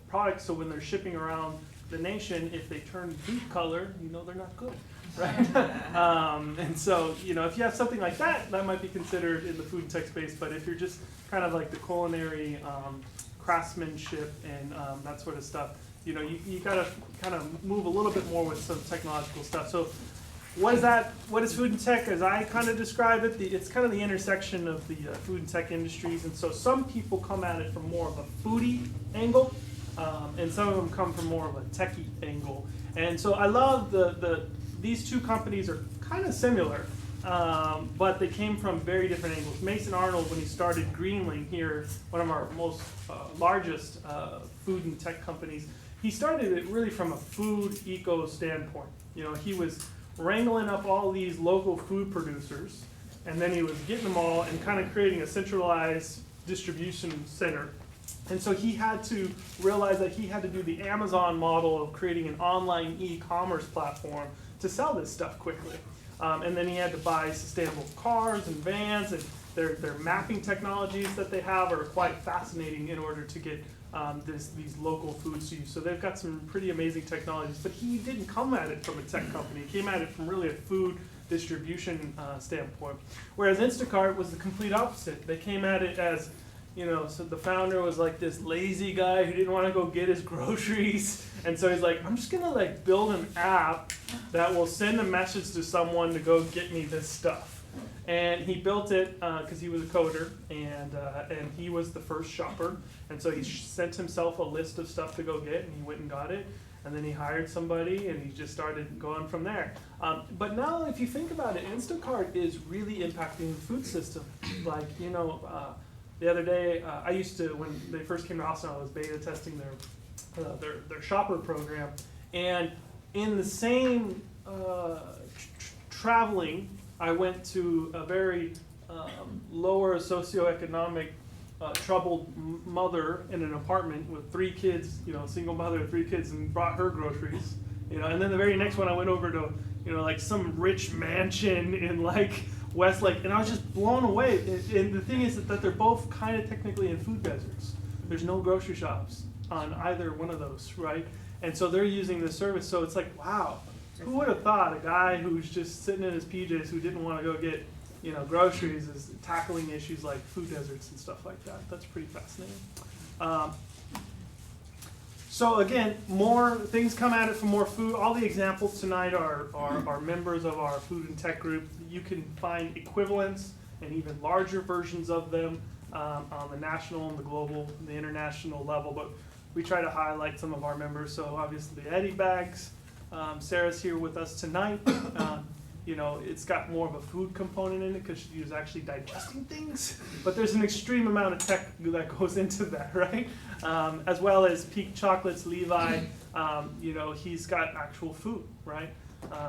products, so when they're shipping around the nation, if they turn beet color, you know they're not good. Right? And so, you know, if you have something like that, that might be considered in the food and tech space. But if you're just kind of like the culinary craftsmanship and that sort of stuff, you know, you gotta kind of move a little bit more with some technological stuff. So what is that? What is food and tech? As I kind of describe it, it's kind of the intersection of the food and tech industries. And so some people come at it from more of a foodie angle, and some of them come from more of a techie angle. And so I love these two companies are kind of similar, but they came from very different angles. Mason Arnold, when he started Greenling here, one of our most largest food and tech companies, he started it really from a food eco standpoint. You know, he was wrangling up all these local food producers, and then he was getting them all and kind of creating a centralized distribution center. And so he had to realize that he had to do the Amazon model of creating an online e-commerce platform to sell this stuff quickly. And then he had to buy sustainable cars and vans, and their mapping technologies that they have are quite fascinating in order to get these local foods to use. So they've got some pretty amazing technologies, but he didn't come at it from a tech company. He came at it from really a food distribution standpoint. Whereas Instacart was the complete opposite. They came at it as, you know, so the founder was like this lazy guy who didn't want to go get his groceries. And so he's like, I'm just going to like build an app that will send a message to someone to go get me this stuff. And he built it because he was a coder, and he was the first shopper. And so he sent himself a list of stuff to go get, and he went and got it. And then he hired somebody, and he just started going from there. But now, if you think about it, Instacart is really impacting the food system. Like, you know, the other day, I used to, when they first came to Austin, I was beta testing their shopper program. And in the same traveling, I went to a very lower socioeconomic troubled mother in an apartment with 3 kids, single mother of 3 kids, and brought her groceries. And then the very next one I went over to, like some rich mansion in like Westlake, and I was just blown away. And the thing is that they're both kind of technically in food deserts. There's no grocery shops on either one of those, right? And so they're using this service. So it's like, wow, who would have thought a guy who's just sitting in his PJs who didn't want to go get, groceries is tackling issues like food deserts and stuff like that. That's pretty fascinating. So again, more things come at it for more food. All the examples tonight are members of our Food and Tech group. You can find equivalents and even larger versions of them on the national and the global, the international level, but we try to highlight some of our members. So obviously the Eddie Bags, Sarah's here with us tonight. It's got more of a food component in it because she was actually digesting things, but there's an extreme amount of tech that goes into that, right? As well as Peak Chocolates, Levi, he's got actual food, right?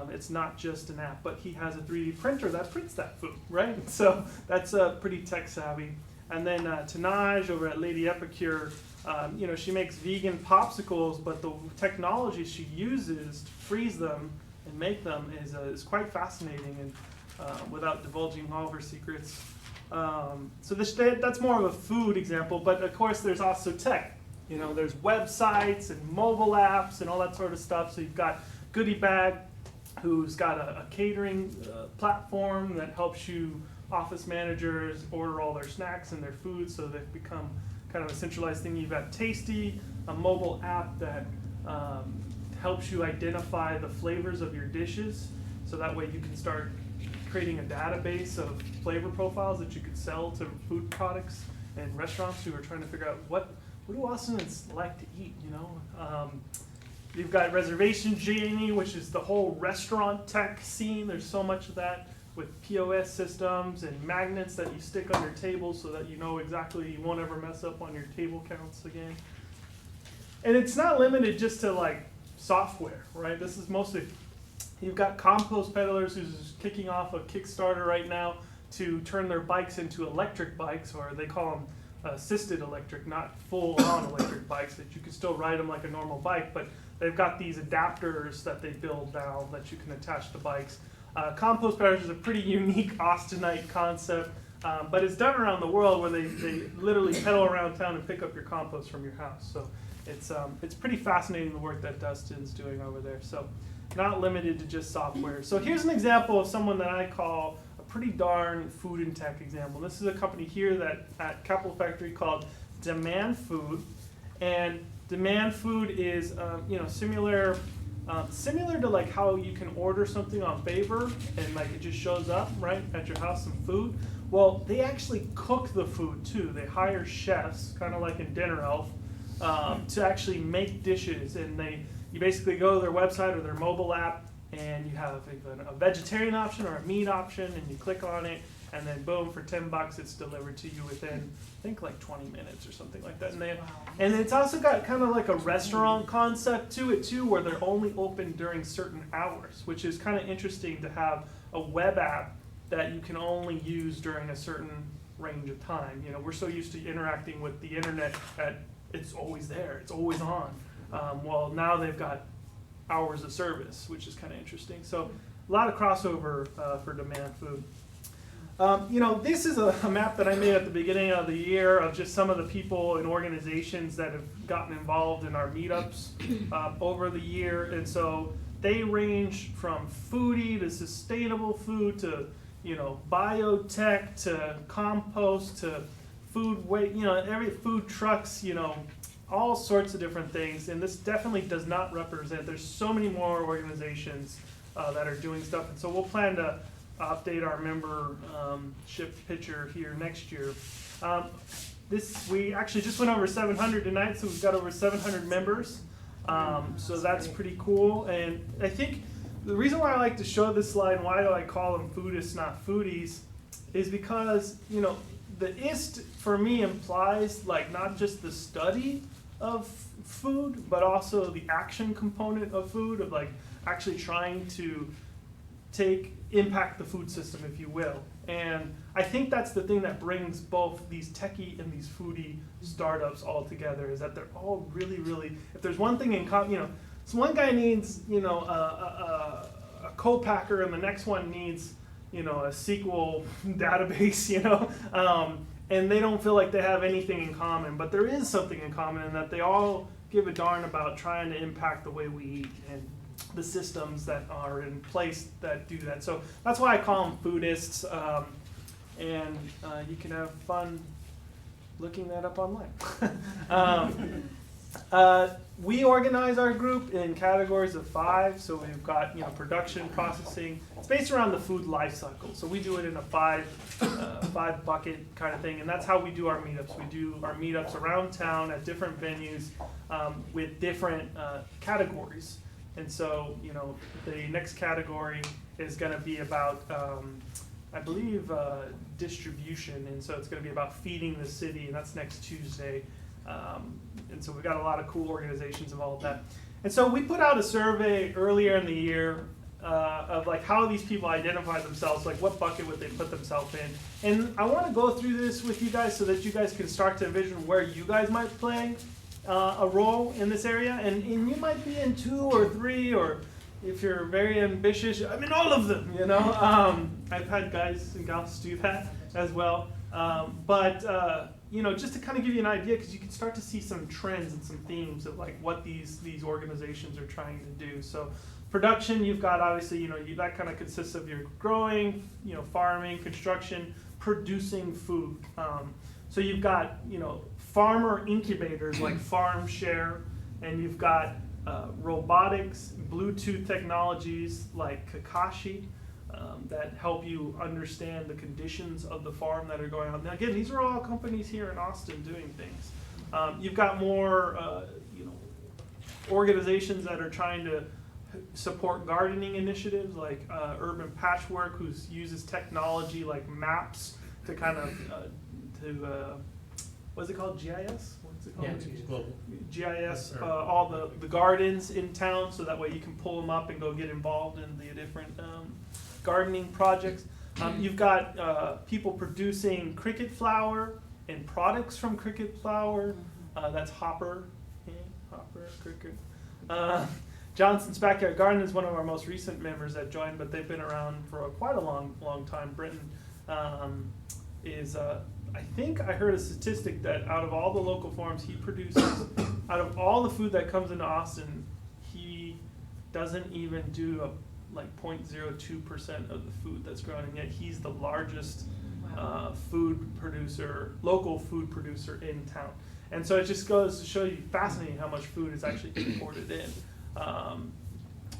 It's not just an app, but he has a 3D printer that prints that food, right? So that's pretty tech savvy. And then Tanaj over at Lady Epicure, she makes vegan popsicles, but the technology she uses to freeze them and make them is quite fascinating, and without divulging all of her secrets. So that's more of a food example, but of course there's also tech. There's websites and mobile apps and all that sort of stuff. So you've got Goodie Bag, who's got a catering platform that helps you office managers order all their snacks and their food, so they've become kind of a centralized thing. You've got Tasty, a mobile app that helps you identify the flavors of your dishes, so that way you can start creating a database of flavor profiles that you could sell to food products and restaurants who are trying to figure out what do Austinians like to eat, You've got Reservation Genie, which is the whole restaurant tech scene. There's so much of that with POS systems and magnets that you stick on your tables so that you know exactly you won't ever mess up on your table counts again. And it's not limited just to like software, right? This is mostly, you've got Compost Peddlers who's kicking off a Kickstarter right now to turn their bikes into electric bikes, or they call them assisted electric, not full-on electric bikes, that you can still ride them like a normal bike, but they've got these adapters that they build now that you can attach to bikes. Compost Peddlers is a pretty unique Austinite concept, but it's done around the world where they literally pedal around town and pick up your compost from your house. So it's pretty fascinating the work that Dustin's doing over there. So not limited to just software. So here's an example of someone that I call a pretty darn food and tech example. This is a company here at Capital Factory called Demand Food, and Demand Food is similar to like how you can order something on Favor and like it just shows up right at your house, some food. Well, they actually cook the food too. They hire chefs, kind of like in Dinner Elf, to actually make dishes, and you basically go to their website or their mobile app, and you have a vegetarian option or a meat option, and you click on it, and then boom, for $10 it's delivered to you within, I think, like 20 minutes or something like that. And it's also got kind of like a restaurant concept to it too, where they're only open during certain hours, which is kind of interesting to have a web app that you can only use during a certain range of time. We're so used to interacting with the internet that it's always there, it's always on. Well, now they've got hours of service, which is kind of interesting. So a lot of crossover for Demand Food. This is a map that I made at the beginning of the year of just some of the people and organizations that have gotten involved in our meetups over the year. And so they range from foodie to sustainable food to, biotech to compost to food waste, every food trucks, all sorts of different things. And this definitely does not represent, there's so many more organizations that are doing stuff. And so we'll plan to update our membership picture here next year. We actually just went over 700 tonight, so we've got over 700 members. So that's pretty cool. And I think the reason why I like to show this slide and why do I call them foodists, not foodies, is because, the ist for me implies like not just the study of food, but also the action component of food, of like actually trying to impact the food system, if you will. And I think that's the thing that brings both these techie and these foodie startups all together, is that they're all really, really, if there's one thing in common, so one guy needs, a co-packer, and the next one needs, a SQL database, and they don't feel like they have anything in common, but there is something in common in that they all give a darn about trying to impact the way we eat and the systems that are in place that do that. So that's why I call them foodists, and you can have fun looking that up online. We organize our group in categories of 5. So we've got production, processing. It's based around the food life cycle. So we do it in a 5 bucket kind of thing, and that's how we do our meetups. We do our meetups around town at different venues with different categories. And so the next category is going to be about I believe distribution, and so it's going to be about feeding the city, and that's next Tuesday. And so we've got a lot of cool organizations involved in that. And so we put out a survey earlier in the year of like how these people identify themselves, like what bucket would they put themselves in. And I want to go through this with you guys so that you guys can start to envision where you guys might play a role in this area. And you might be in 2 or 3, or if you're very ambitious, I'm in all of them, I've had guys and gals do that as well. Just to kind of give you an idea, because you can start to see some trends and some themes of like what these organizations are trying to do. So production, you've got obviously, that kind of consists of your growing, farming, construction, producing food. So you've got, farmer incubators like Farm Share, and you've got robotics, Bluetooth technologies like Kakashi, that help you understand the conditions of the farm that are going on. Now again, these are all companies here in Austin doing things. You've got more organizations that are trying to support gardening initiatives like Urban Patchwork, who uses technology like maps to kind of what's it called, GIS? What's it called? Yeah, it's global. GIS, all the gardens in town, so that way you can pull them up and go get involved in the different gardening projects. You've got people producing cricket flour and products from cricket flour. That's Hopper, cricket. Johnson's Backyard Garden is one of our most recent members that joined, but they've been around for quite a long time. Britton is, I think I heard a statistic that out of all the local farms he produces, out of all the food that comes into Austin, he doesn't even do like 0.02% of the food that's grown, and yet he's the largest local food producer in town. And so it just goes to show you, fascinating how much food is actually imported in.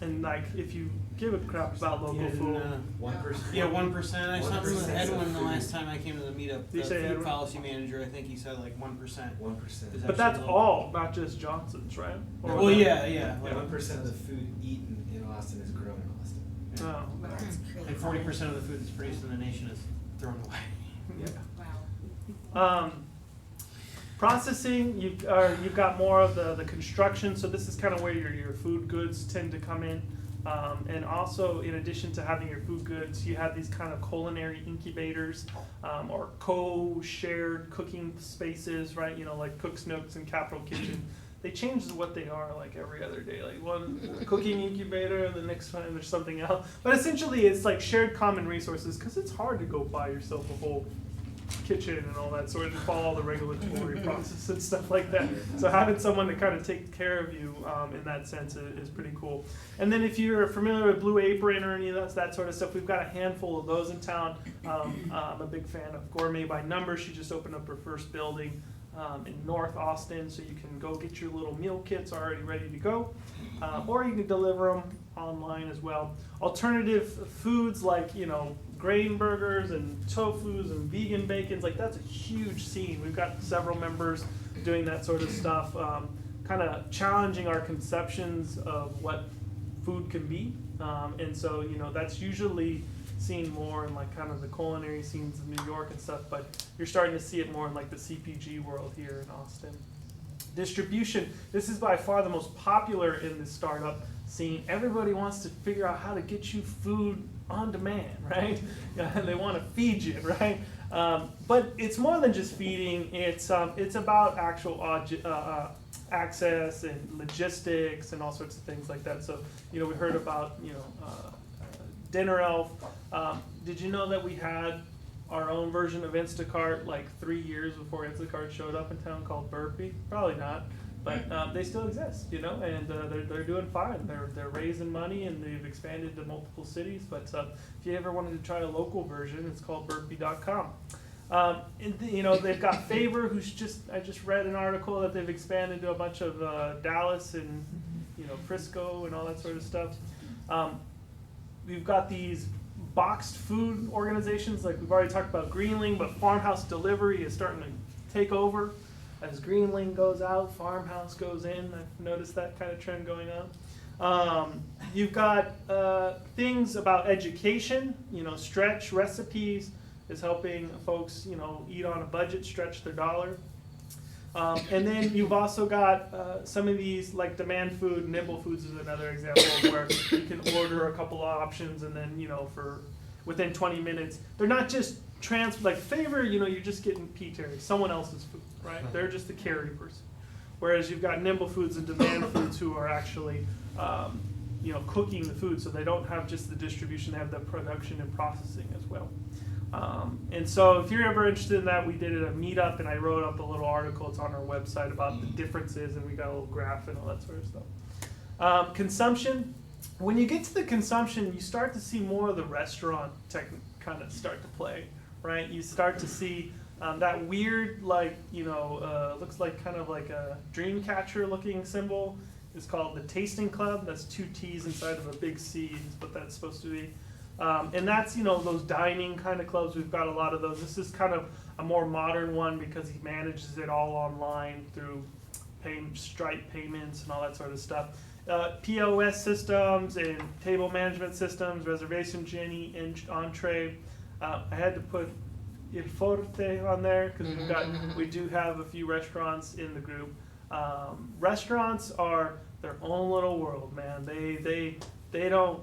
And like, if you give a crap about local food. 1%. Yeah, 1%. I saw with Edwin the last time I came to the meetup. The food policy manager, I think he said like 1%. 1%. But that's all, not just Johnson's, right? Well, yeah. Like 1% of the food eaten in Austin is grown in Austin. Oh, That's crazy. And 40% of the food that's produced in the nation is thrown away. yeah. Wow. Processing, you've got more of the construction, so this is kind of where your food goods tend to come in. And also, in addition to having your food goods, you have these kind of culinary incubators or co-shared cooking spaces, right? Like Cook's Nooks and Capital Kitchen. They change what they are like every other day. Like one cooking incubator, and the next time there's something else. But essentially, it's like shared common resources, because it's hard to go buy yourself a whole kitchen and all that sort of, follow all the regulatory process and stuff like that. So having someone to kind of take care of you in that sense is pretty cool. And then if you're familiar with Blue Apron or any of that sort of stuff, we've got a handful of those in town. I'm a big fan of Gourmet by Number. She just opened up her first building in North Austin, so you can go get your little meal kits already ready to go, or you can deliver them online as well. Alternative foods like grain burgers and tofus and vegan bacons, like that's a huge scene. We've got several members doing that sort of stuff, kind of challenging our conceptions of what food can be. And so, that's usually seen more in like kind of the culinary scenes of New York and stuff, but you're starting to see it more in like the CPG world here in Austin. Distribution, this is by far the most popular in the startup scene. Everybody wants to figure out how to get you food on demand, right? They want to feed you, right? But it's more than just feeding. It's about actual access and logistics and all sorts of things like that. So, we heard about, Dinner Elf. Did you know that we had our own version of Instacart like 3 years before Instacart showed up in town, called Burpee? Probably not, but they still exist, and they're doing fine. They're raising money and they've expanded to multiple cities. But if you ever wanted to try a local version, it's called Burpee.com. They've got Favor, I just read an article that they've expanded to a bunch of Dallas and Frisco and all that sort of stuff. We've got these boxed food organizations, like we've already talked about Greenling, but Farmhouse Delivery is starting to take over. As Greenling goes out, Farmhouse goes in. I've noticed that kind of trend going on. You've got things about education, Stretch Recipes is helping folks, eat on a budget, stretch their dollar. And then you've also got some of these, like Demand Food, Nimble Foods is another example where you can order a couple of options and then, for within 20 minutes. They're not just like Favor, you're just getting P-Terry, someone else's food, right? They're just the carry person. Whereas you've got Nimble Foods and Demand Foods who are actually, cooking the food, so they don't have just the distribution, they have the production and processing as well. And so if you're ever interested in that, we did a meetup and I wrote up a little article. It's on our website about the differences, and we got a little graph and all that sort of stuff. Consumption. When you get to the consumption, you start to see more of the restaurant tech kind of start to play, right? You start to see that weird, looks like kind of like a dream catcher looking symbol. It's called the Tasting Club. That's 2 T's inside of a big C is what that's supposed to be. And that's, those dining kind of clubs. We've got a lot of those. This is kind of a more modern one because he manages it all online through Stripe payments and all that sort of stuff. POS systems and table management systems, Reservation Genie, Entree. I had to put Il Forte on there because we do have a few restaurants in the group. Restaurants are their own little world, man. They don't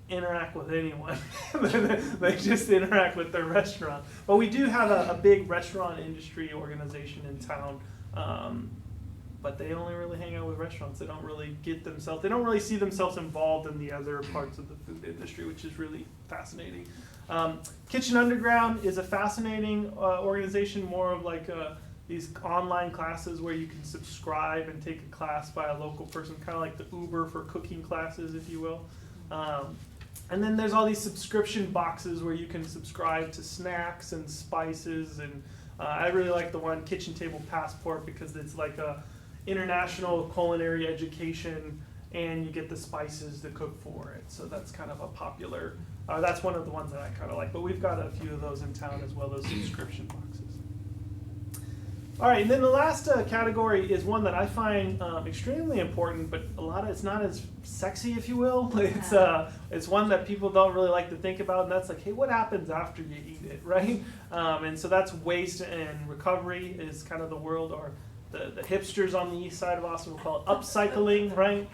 interact with anyone. They just interact with their restaurant. But we do have a big restaurant industry organization in town. But they only really hang out with restaurants. They don't really they don't really see themselves involved in the other parts of the food industry, which is really fascinating. Kitchen Underground is a fascinating organization, more of like these online classes where you can subscribe and take a class by a local person, kind of like the Uber for cooking classes, if you will. And then there's all these subscription boxes where you can subscribe to snacks and spices, and I really like the one Kitchen Table Passport because it's like a international culinary education and you get the spices to cook for it. So that's kind of a popular, that's one of the ones that I kind of like, but we've got a few of those in town as well, those subscription boxes. All right, and then the last category is one that I find extremely important, but it's not as sexy, if you will. It's one that people don't really like to think about, and that's like, hey, what happens after you eat it, right? And so that's waste and recovery is kind of the world, or the hipsters on the east side of Austin will call it upcycling, right?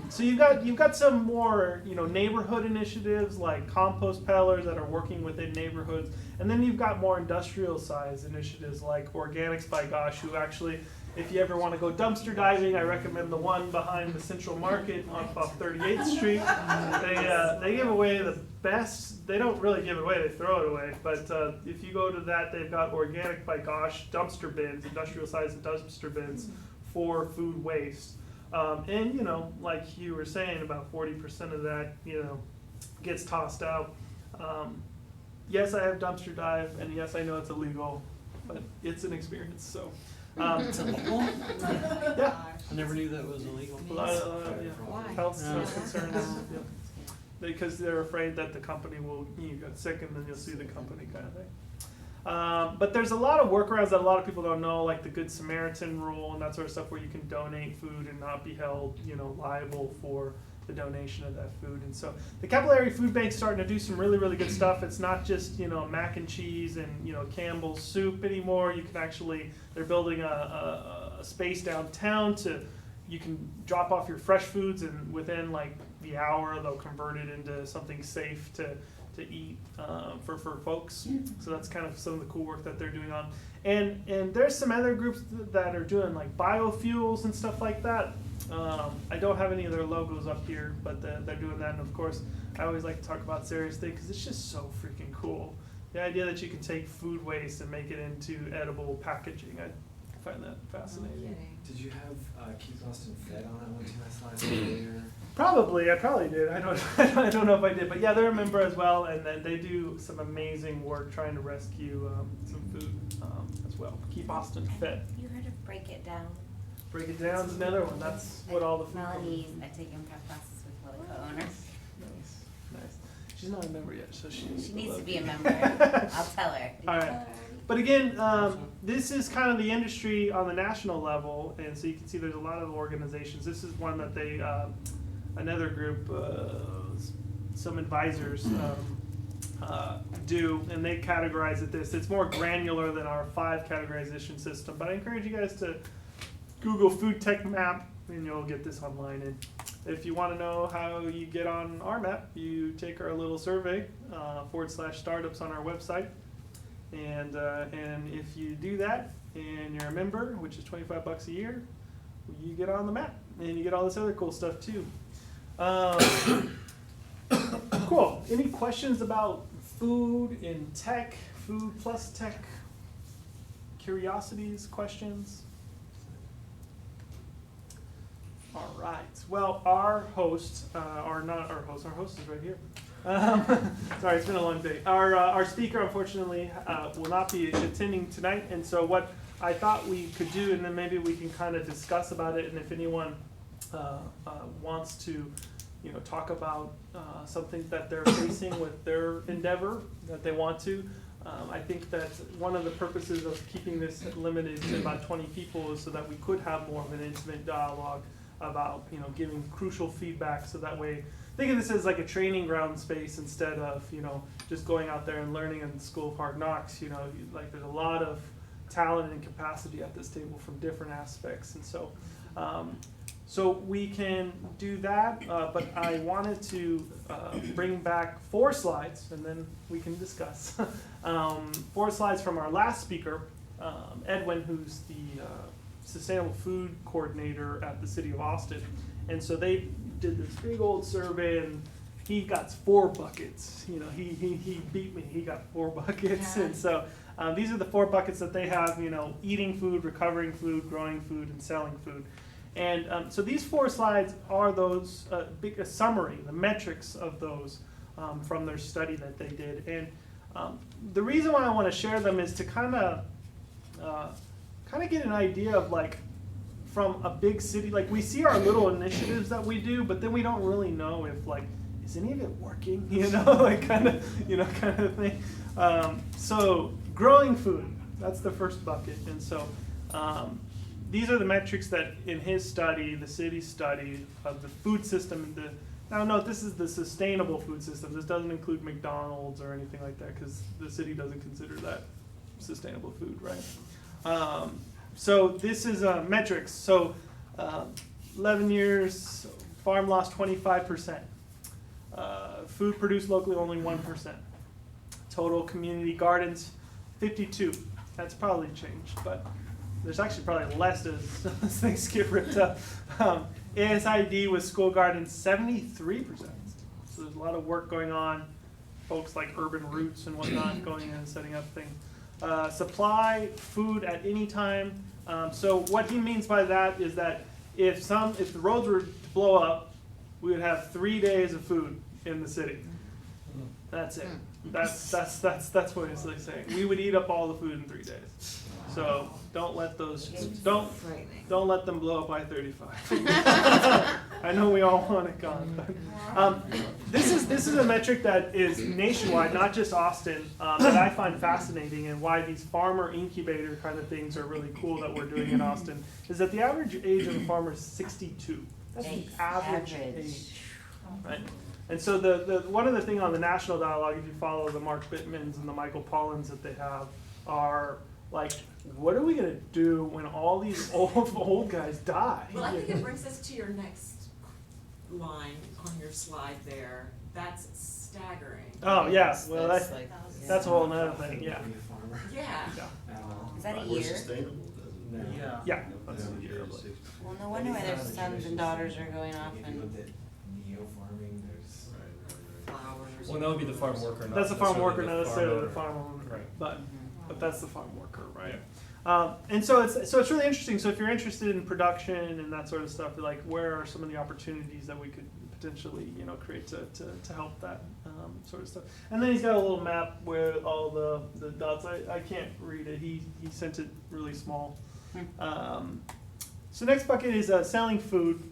So you've got some more neighborhood initiatives like compost peddlers that are working within neighborhoods, and then you've got more industrial size initiatives like Organics by Gosh, who actually, if you ever want to go dumpster diving, I recommend the one behind the Central Market off 38th Street. They give away the best. They don't really give it away; they throw it away. But if you go to that, they've got Organic by Gosh dumpster bins, industrial size dumpster bins for food waste. And like you were saying, about 40% of that gets tossed out. Yes, I have dumpster dive, and yes, I know it's illegal, but it's an experience. So. It's illegal? Yeah. I never knew that was illegal. Health concerns. Yeah. Because they're afraid that the company will, you get sick and then you'll sue the company kind of thing. But there's a lot of workarounds that a lot of people don't know, like the Good Samaritan rule and that sort of stuff, where you can donate food and not be held, liable for the donation of that food. And so the Capillary Food Bank's starting to do some really, really good stuff. It's not just, mac and cheese and, Campbell's soup anymore. You can actually, they're building a space downtown you can drop off your fresh foods, and within the hour, they'll convert it into something safe to eat for folks. So that's kind of some of the cool work that they're doing on. And there's some other groups that are doing like biofuels and stuff like that. I don't have any of their logos up here, but they're doing that. And of course, I always like to talk about Sarah's thing because it's just so freaking cool. The idea that you can take food waste and make it into edible packaging, I find that fascinating. Did you have Keep Austin Fed on that one too? I saw it earlier. Probably, I probably did. I don't know if I did, but yeah, they're a member as well, and then they do some amazing work trying to rescue some food as well. Keep Austin Fed. You heard of Break It Down? Break It Down is another one. That's what all the food. Melanie, I take improv classes with one of the co-owners. Nice. She's not a member yet, so she needs to be a member. I'll tell her. All right. But again, this is kind of the industry on the national level, and so you can see there's a lot of organizations. This is one that they, another group, some advisors do, and they categorize it this. It's more granular than our 5 categorization system, but I encourage you guys to Google Food+Tech map, and you'll get this online. And if you want to know how you get on our map, you take our little survey, /startups on our website. And if you do that and you're a member, which is $25 a year, you get on the map and you get all this other cool stuff too. Cool. Any questions about food in tech, Food+Tech? Curiosities, questions? All right. Well, our host, our host is right here. Sorry, it's been a long day. Our speaker, unfortunately, will not be attending tonight, and so what I thought we could do, and then maybe we can kind of discuss about it, and if anyone wants to, talk about something that they're facing with their endeavor that they want to. I think that one of the purposes of keeping this limited to about 20 people is so that we could have more of an intimate dialogue about, giving crucial feedback, so that way, think of this as like a training ground space instead of, just going out there and learning in the School of Hard Knocks. Like there's a lot of talent and capacity at this table from different aspects, and so so we can do that, but I wanted to bring back 4 slides, and then we can discuss. 4 slides from our last speaker, Edwin, who's the Sustainable Food Coordinator at the City of Austin. And so they did this big old survey, and he got 4 buckets. He beat me. He got 4 buckets. Yeah. And so these are the 4 buckets that they have, eating food, recovering food, growing food, and selling food. And so these 4 slides are those, a summary, the metrics of those from their study that they did. And the reason why I want to share them is to kind of get an idea of, like, from a big city, like we see our little initiatives that we do, but then we don't really know if, like, is any of it working, like kind of thing. So growing food, that's the first bucket. And so these are the metrics that in his study, the city study of the food system, now note this is the sustainable food system. This doesn't include McDonald's or anything like that, because the city doesn't consider that sustainable food, right? So this is metrics. So 11 years, farm lost 25%. Food produced locally, only 1%. Total community gardens, 52. That's probably changed, but there's actually probably less as things get ripped up. ASID with school gardens, 73%. So there's a lot of work going on. Folks like Urban Roots and whatnot going in and setting up things. Supply food at any time. So what he means by that is that if the roads were to blow up, we would have 3 days of food in the city. That's it. That's what he's like saying. We would eat up all the food in 3 days. So don't let don't let them blow up I-35. I know we all want it gone. But, this is a metric that is nationwide, not just Austin, that I find fascinating, and why these farmer incubator kind of things are really cool that we're doing in Austin, is that the average age of a farmer is 62. That's the average age. Right? And so the one of the things on the national dialogue, if you follow the Mark Bittmans and the Michael Pollins that they have, are like, what are we going to do when all these old guys die? Well, I think it brings us to your next line on your slide there, that's staggering. Oh, yeah, well, That's that's, like- that's a whole nother thing, yeah. Be a farmer. Yeah. Yeah. At all. Is that a More year? sustainable, doesn't it? Yeah. Yeah, that's Yeah, a year. yeah, six- Well, no wonder why their sons and daughters are going off If you and looked at neo-farming, there's flowers. Well, that would be the farm worker, not That's the farm necessarily worker, the not necessarily the farm farm owner, Right. but that's the farm worker, right? And so it's really interesting. So if you're interested in production and that sort of stuff, like where are some of the opportunities that we could potentially, you know, create to help that sort of stuff. And then he's got a little map where all the dots. I can't read it. He sent it really small. So next bucket is selling food.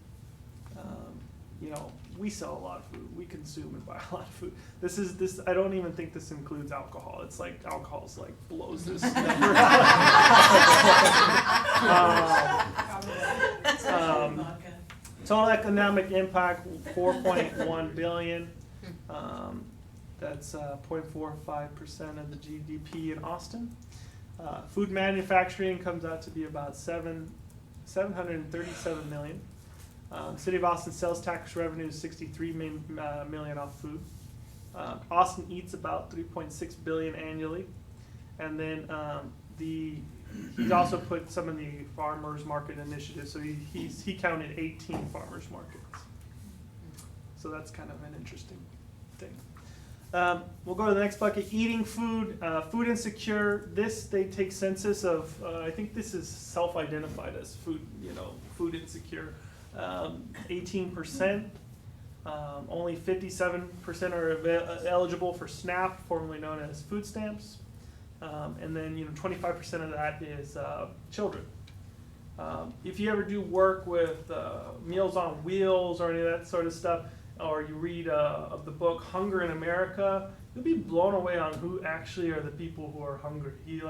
You know, we sell a lot of food. We consume and buy a lot of food. This. I don't even think this includes alcohol. It's like alcohol's like blows this number out. Total economic impact 4.1 billion. That's 0.45% of the GDP in Austin. Food manufacturing comes out to be about 737 million. City of Austin sales tax revenue is 63 million off food. Austin eats about 3.6 billion annually, and then he's also put some of the farmers market initiatives. So he counted 18 farmers markets. So that's kind of an interesting thing. We'll go to the next bucket, eating food, food insecure. This, they take census of, I think this is self-identified as food, food insecure. 18%, only 57% are eligible for SNAP, formerly known as food stamps. And then, 25% of that is children. If you ever do work with Meals on Wheels or any of that sort of stuff, or you read of the book Hunger in America, you'll be blown away on who actually are the people who are hungry. You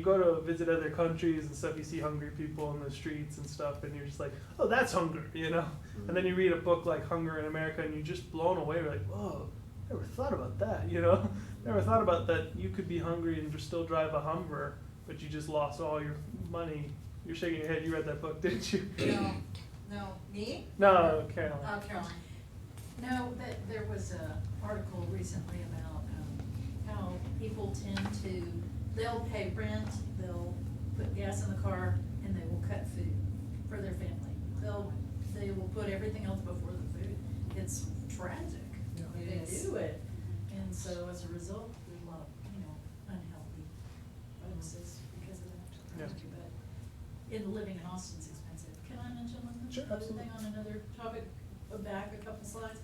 go to visit other countries and stuff, you see hungry people in the streets and stuff, and you're just like, oh, that's hunger, And then you read a book like Hunger in America, and you're just blown away. You're like, whoa, never thought about that, Never thought about that you could be hungry and just still drive a Hummer, but you just lost all your money. You're shaking your head. You read that book, didn't you? No, me? No, Caroline. Oh, Caroline. No, there was an article recently about how people tend to, they'll pay rent, they'll put gas in the car, and they will cut food for their family. They will put everything else before the food. It's tragic. They do it. And so as a result, there's a lot of, unhealthy bonuses because of that. Yeah. But living in Austin's expensive. Can I mention one Sure, other absolutely. thing on another topic? Back a couple slides.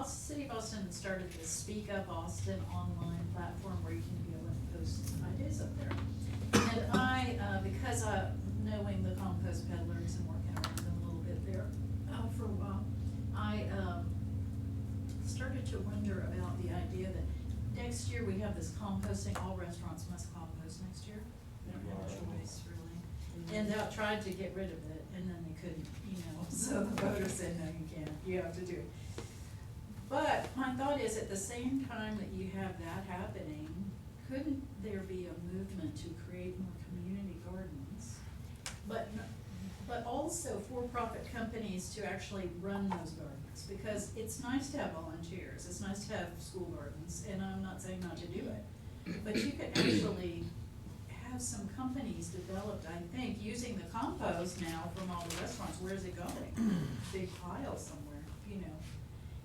City of Austin started the Speak Up Austin online platform where you can be able to post ideas up there. And I, because knowing the compost peddlers and working around them a little bit there for a while, I started to wonder about the idea that next year we have this composting, all restaurants must compost next year. They don't have a choice really. And they tried to get rid of it and then they couldn't, so the voters said, no, you can't, you have to do it. But my thought is at the same time that you have that happening, couldn't there be a movement to create more community gardens? But also for-profit companies to actually run those gardens, because it's nice to have volunteers, it's nice to have school gardens, and I'm not saying not to do it. But you could actually have some companies developed, I think, using the compost now from all the restaurants. Where is it going? Big pile somewhere,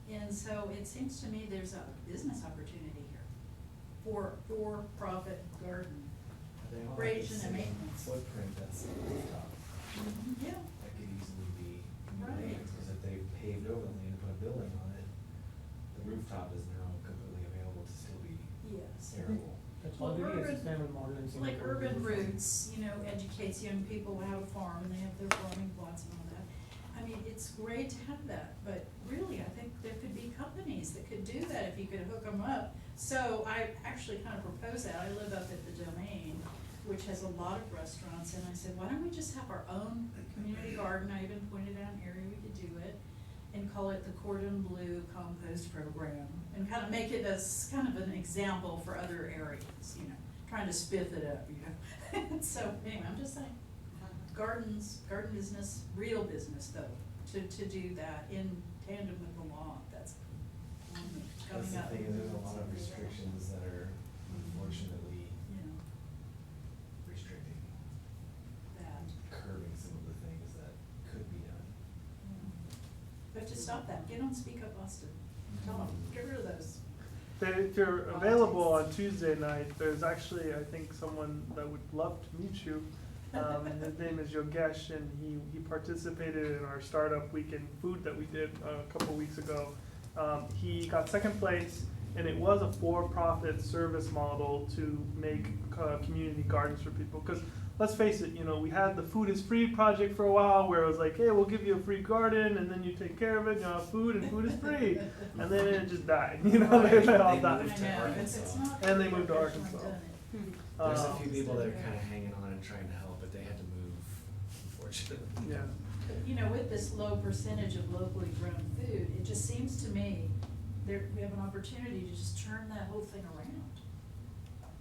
And so it seems to me there's a business opportunity here for-profit garden they all have the operation and same maintenance. footprint that's the rooftop. Yeah. That could easily be, Right. because if they paved over the land and put a building on it, the rooftop is now completely available to still be Yes. arable. That's Well, already a urban- sustainable model in Singapore. Like Urban Roots, educates young people how to farm, and they have their farming plots and all that. I mean, it's great to have that, but really, I think there could be companies that could do that if you could hook them up. So I actually kind of proposed that. I live up at the Domain, which has a lot of restaurants, and I said, why don't we just have our own community garden? I even pointed out an area we could do it, and call it the Cordon Bleu Compost Program, and kind of make it as kind of an example for other areas, trying to spiff it up, So anyway, I'm just saying, garden business, real business though, to do that in tandem with the law, that's coming That's the up. thing, is there's a lot of restrictions that are unfortunately Yeah, restricting, that, curbing some of the things that could be done. but to stop that, get on Speak Up Austin, tell them, get rid of those. If you're available on Tuesday night, there's actually, I think, someone that would love to meet you. His name is Yogesh, and he participated in our startup weekend food that we did a couple weeks ago. He got second place, and it was a for-profit service model to make community gardens for people. Because let's face it, we had the Food is Free project for a while, where it was like, hey, we'll give you a free garden, and then you take care of it, you have food, and food is free. And then it just died, they all died. moved to Arkansas. And they moved to Arkansas. There's a few people that are kind of hanging on and trying to help, but they had to move, unfortunately. Yeah. With this low percentage of locally grown food, it just seems to me we have an opportunity to just turn that whole thing around.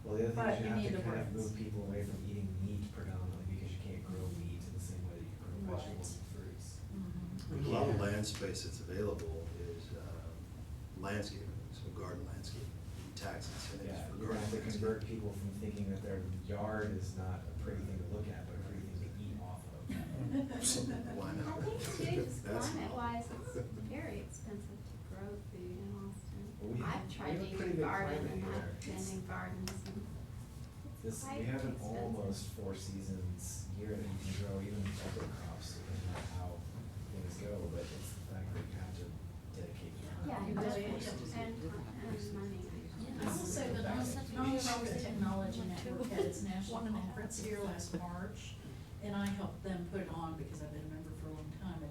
Well, the other But thing you is need you have to the kind of words. move people away from eating meat predominantly, because you can't grow meat in the same way that you grow Right. vegetables and fruits. A lot of land space that's available is landscaping, so garden landscaping, tax incentives Yeah, for you're gonna garden have to landscaping. convert people from thinking that their yard is not a pretty thing to look at, but a pretty thing to eat off of. Why I not? think too, That's climate not- wise, it's very expensive to grow food in Austin. Well, we have- I've tried we have a to pretty even good garden climate and here. I've been in gardens and This, quite we have an expensive. almost 4 seasons year that you can grow, even other crops, depending on how things go, but it's the fact that you have to dedicate time. Yeah, You and really money. I will say the Nonprofit Technology Network had its national conference here last March, and I helped them put it on because I've been a member for a long time,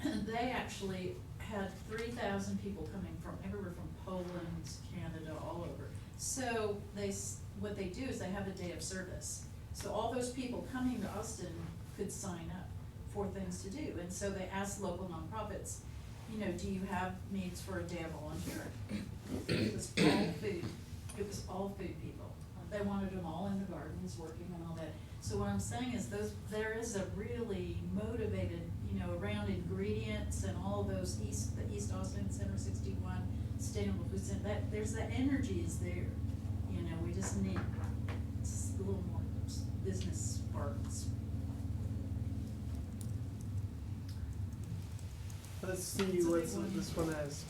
and they actually had 3,000 people coming from everywhere from Poland, Canada, all over. So what they do is they have a day of service. So all those people coming to Austin could sign up for things to do, and so they asked local nonprofits, do you have needs for a day of volunteering? It was all food, it was all food people. They wanted them all in the gardens working and all that. So what I'm saying is there is a really motivated, around ingredients and all of those the East Austin Center 61, Sustainable Food Center, there's that energy is there. We just need just a little more business sparks. Let's see It's a what big one. this one has.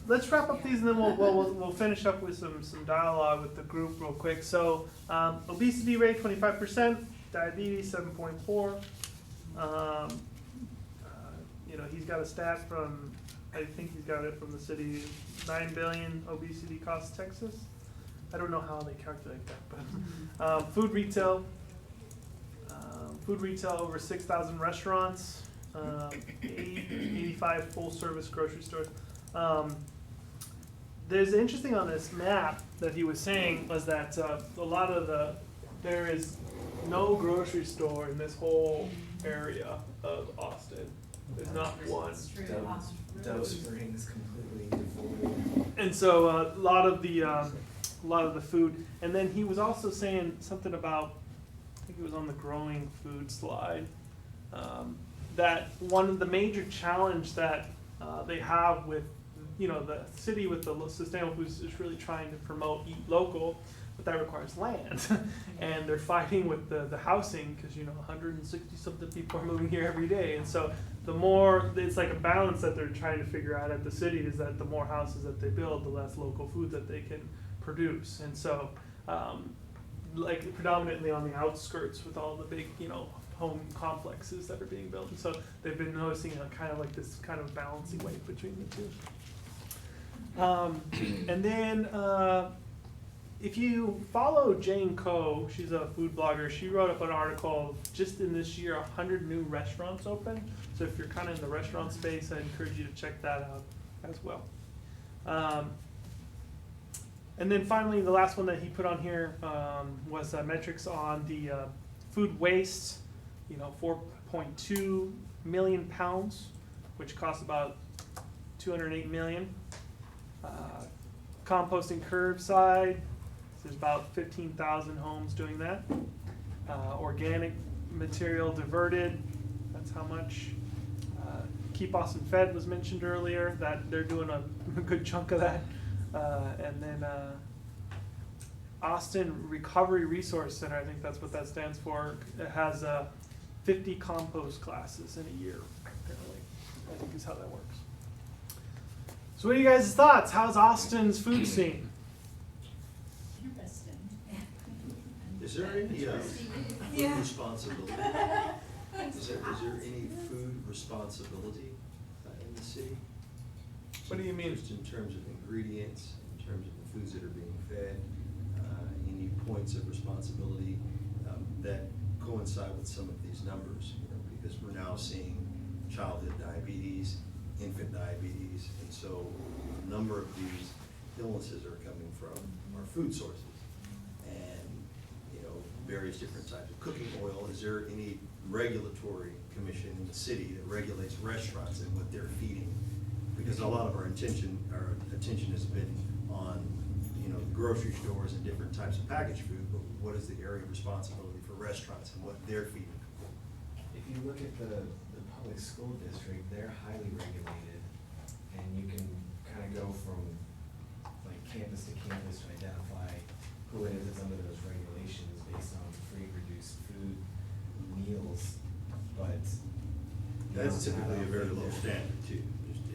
Let's wrap up these, and then we'll finish up with some dialogue with the group real quick. So obesity rate 25%, diabetes 7.4. He's got a stat from, I think he's got it from the city, 9 billion obesity costs Texas. I don't know how they calculate that, but food retail over 6,000 restaurants, 85 full service grocery stores. There's interesting on this map that he was saying was that there is no grocery store in this whole area of Austin. There's not one. Dove Springs completely devoid. And so a lot of the food, and then he was also saying something about, I think it was on the growing food slide, that one of the major challenge that they have with, the city with the sustainable foods is really trying to promote eat local, but that requires land. And they're fighting with the housing, because 160 something people are moving here every day. And so the more, it's like a balance that they're trying to figure out at the city, is that the more houses that they build, the less local food that they can produce. And so like predominantly on the outskirts with all the big, home complexes that are being built. And so they've been noticing kind of like this kind of balancing weight between the two. And then if you follow Jane Coe, she's a food blogger, she wrote up an article just in this year, 100 new restaurants open. So if you're kind of in the restaurant space, I encourage you to check that out as well. And then finally, the last one that he put on here was metrics on the food waste, 4.2 million pounds, which costs about 208 million. Composting curbside, there's about 15,000 homes doing that. Organic material diverted, That's how much. Keep Austin Fed was mentioned earlier, that they're doing a good chunk of that. And then Austin Recovery Resource Center, I think that's what that stands for. It has 50 compost classes in a year, apparently, I think is how that works. So what are you guys' thoughts? How's Austin's food scene? Interesting. Is there any food responsibility? Is there any food responsibility in the city? What do you mean? Just in terms of ingredients, in terms of the foods that are being fed, any points of responsibility that coincide with some of these numbers, because we're now seeing childhood diabetes, infant diabetes, and so a number of these illnesses are coming from our food sources. And, various different types of cooking oil. Is there any regulatory commission in the city that regulates restaurants and what they're feeding? Because a lot of our attention has been on, the grocery stores and different types of packaged food, but what is the area of responsibility for restaurants and what they're feeding? If you look at the public school district, they're highly regulated, and you can kind of go from like campus to campus to identify who it is that's under those regulations based on free reduced food meals, but That's typically a very low standard too.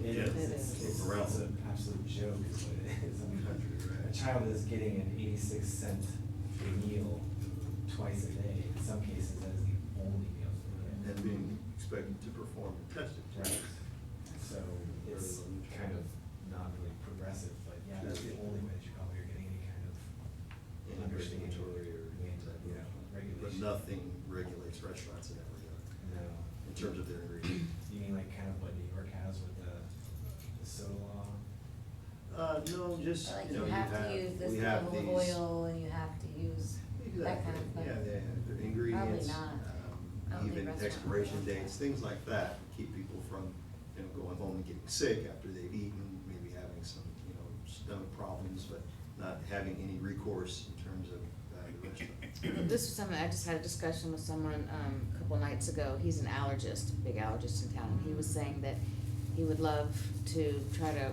It is. It's an absolute joke is what it is. I mean, a child is getting an 86-cent meal twice a day. In some cases, that is the only meal they get. And being expected to perform and tested. Right. So it's kind of not really progressive, but yeah, that's the only way that you probably are getting any kind of understanding Regulatory or regulation. But nothing regulates restaurants in that regard. No. In terms of their ingredients. You mean like kind of what New York has with the soda law? No, just, Like you have to use this level of oil and you have to use that kind of thing. Yeah, the ingredients. Probably not. I don't Even think restaurant expiration would want dates, things like that, keep people from, going home and getting sick after they've eaten, maybe having some, stomach problems, but not having any recourse in terms of the restaurant. This is something, I just had a discussion with someone a couple nights ago. He's an allergist, big allergist in town, and he was saying that he would love to try to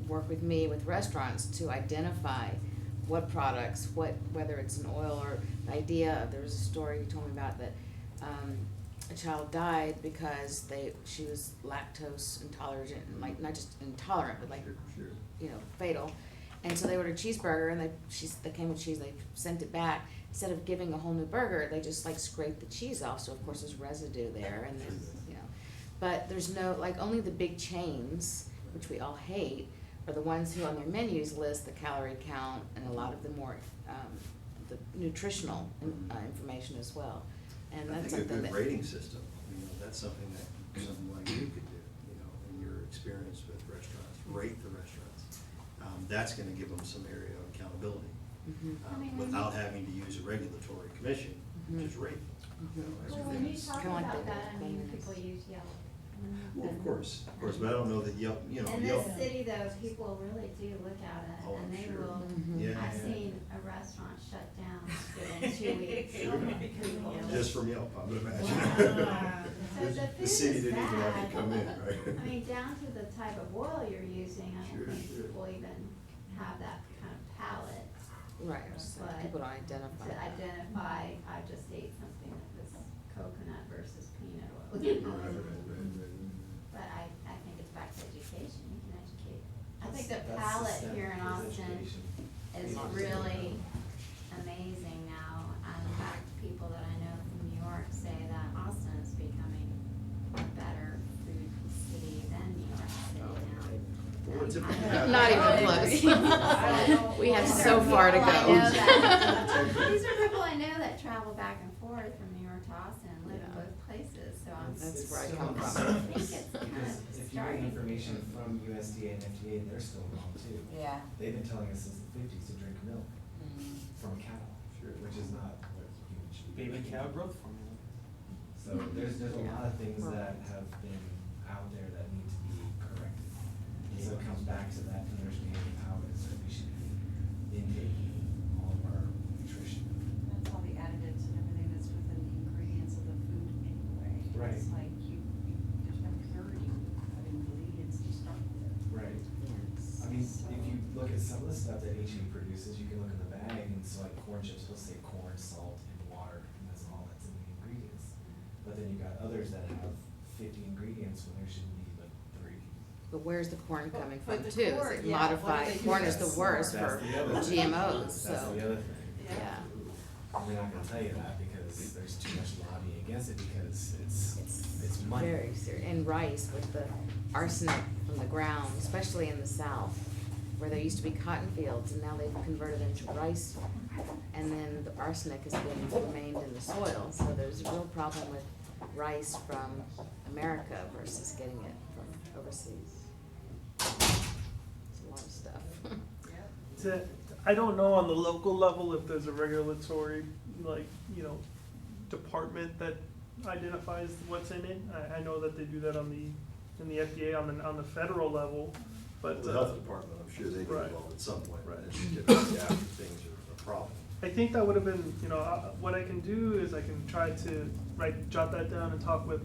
work with me with restaurants to identify what products, whether it's an oil or the idea. There was a story he told me about that a child died because she was lactose intolerant, and like not just intolerant, but like fatal. And so they ordered a cheeseburger, and they came with cheese. They sent it back. Instead of giving a whole new burger, they just like scraped the cheese off. So of course there's residue there, and then But there's no only the big chains, which we all hate, are the ones who on their menus list the calorie count and a lot of the more the nutritional information as well. And I that's think a something good that rating system, that's something that someone like you could do, in your experience with restaurants, rate the restaurants. That's gonna give them some area of accountability, without having to use a regulatory commission, just rate them. Well, when you talk about that, people use Yelp. Well, of course, but I don't know that Yelp, In Yelp. this city though, people really do look at it Oh, and they sure. will, Yeah. I've seen a restaurant shut down within 2 weeks. Just from Yelp, I would imagine. So the The food city is didn't even have bad. to come in, right? I mean, down to the type of oil you're using, I Sure, don't think sure. people even have that kind of palate. right. So But people don't identify. to identify, I just ate something that was coconut versus peanut oil. But I think it's back to education, you can educate. I think the That's palate step, here in is Austin education. is really amazing now. And in fact, people that I know from New York say that Austin is becoming a better food city than New York City now. Well, we're typically Not even close. We have so far to go. These are people I know that travel back and forth from New York to Austin and live in both places, so I'm. That's where I still come not from. I think it's kind Because of if you get starting. information from USDA and FDA, they're still wrong too. Yeah. They've been telling us since the 50s to drink milk from a cow, which is not what human should be. Baby drinking. cow growth formula. So there's a lot of things that have been out there that need to be corrected. And so it comes back to that understanding of how it is that we should be intaking all of our nutrition. That's all the additives and everything that's within the ingredients of the food anyway. Right. It's like look at some of the stuff that H-E produces, you can look in the bag, and so like corn chips will say corn, salt, and water, and that's all that's in the ingredients. But then you got others that have 50 ingredients when there shouldn't be but 3. But where's the corn coming from But the too? corn, Is it yeah, modified? what do they do Corn with is the the worst That's for the other thing. GMOs, That's so, the other thing. yeah. We're not gonna tell you that because there's too much lobbying against it because it's money. Very serious. And rice with the arsenic from the ground, especially in the south, where there used to be cotton fields and now they've converted into rice. And then the arsenic has been remained in the soil, so there's a real problem with rice from America versus getting it from overseas. It's a lot of stuff. I don't know on the local level if there's a regulatory, department that identifies what's in it. I know that they do that in the FDA on the federal level, but. The health department, I'm sure they get Right. involved at some point. Right. It's typically after things are a problem. I think that would have been, what I can do is I can try to jot that down and talk with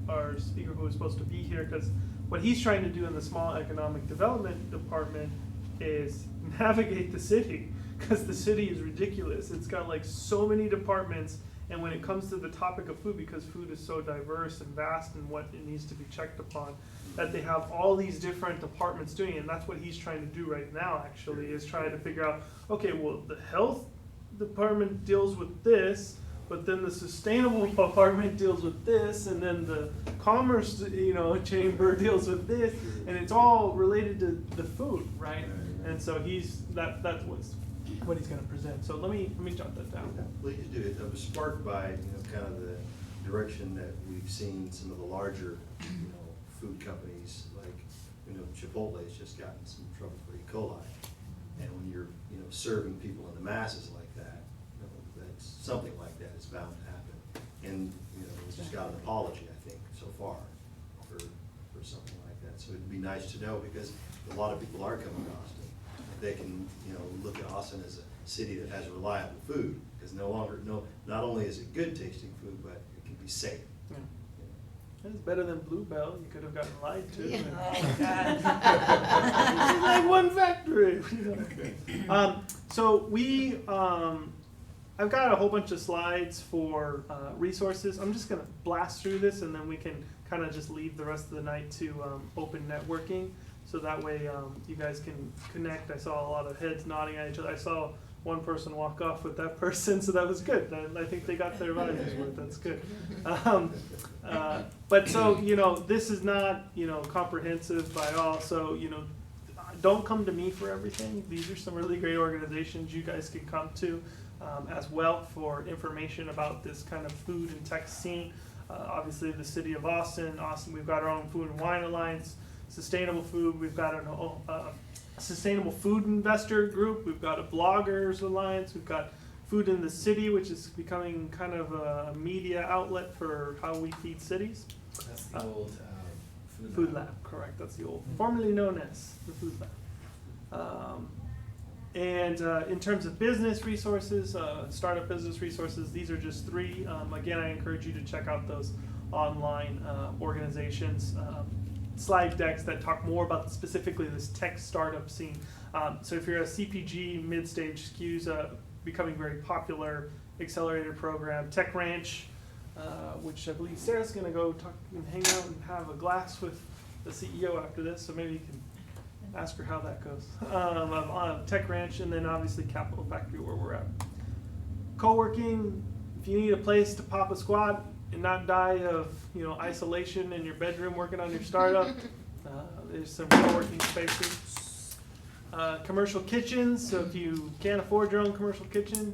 our speaker who was supposed to be here, because what he's trying to do in the small economic development department is navigate the city, because the city is ridiculous. It's got so many departments, and when it comes to the topic of food, because food is so diverse and vast and what it needs to be checked upon, that they have all these different departments doing it, and that's what he's trying to do right now, actually, is trying to figure out, okay, well, the health department deals with this, but then the sustainable department deals with this, and then the commerce, chamber deals with this, and it's all related to the food, right? And so that's what he's gonna present. So let me jot that down. Please do. It was sparked by, kind of the direction that we've seen some of the larger, food companies, like, Chipotle's just gotten some trouble for E. coli. And when you're, serving people in the masses like that, that's something like that is bound to happen. And, it's just got an apology, I think, so far for something like that. So it'd be nice to know, because a lot of people are coming to Austin. They can, look at Austin as a city that has reliable food, because not only is it good tasting food, but it can be safe. Yeah. It's better than Bluebell. You could have gotten lied to. Yeah. Oh, God. It's like one factory. So I've got a whole bunch of slides for resources. I'm just gonna blast through this, and then we can kind of just leave the rest of the night to open networking. So that way you guys can connect. I saw a lot of heads nodding at each other. I saw one person walk off with that person, so that was good. I think they got their values worth. That's good. But so, this is not, comprehensive by all. So, don't come to me for everything. These are some really great organizations you guys can come to as well for information about this kind of food and tech scene. Obviously, the city of Austin, we've got our own Food and Wine Alliance. Sustainable food, we've got a sustainable food investor group, we've got a bloggers alliance, we've got Food in the City, which is becoming kind of a media outlet for how we feed cities. That's the old Food Lab, correct, that's the old, formerly known as the Food Lab. And in terms of business resources, startup business resources, these are just 3. Again, I encourage you to check out those online organizations. Slide decks that talk more about specifically this tech startup scene. So if you're a CPG mid-stage SKUs, becoming very popular accelerator program, Tech Ranch, which I believe Sarah's gonna go talk and hang out and have a glass with the CEO after this, so maybe you can ask her how that goes. Tech Ranch, and then obviously Capital Factory where we're at. Co-working, if you need a place to pop a squat and not die of isolation in your bedroom working on your startup, there's some co-working spaces. Commercial kitchens, so if you can't afford your own commercial kitchen,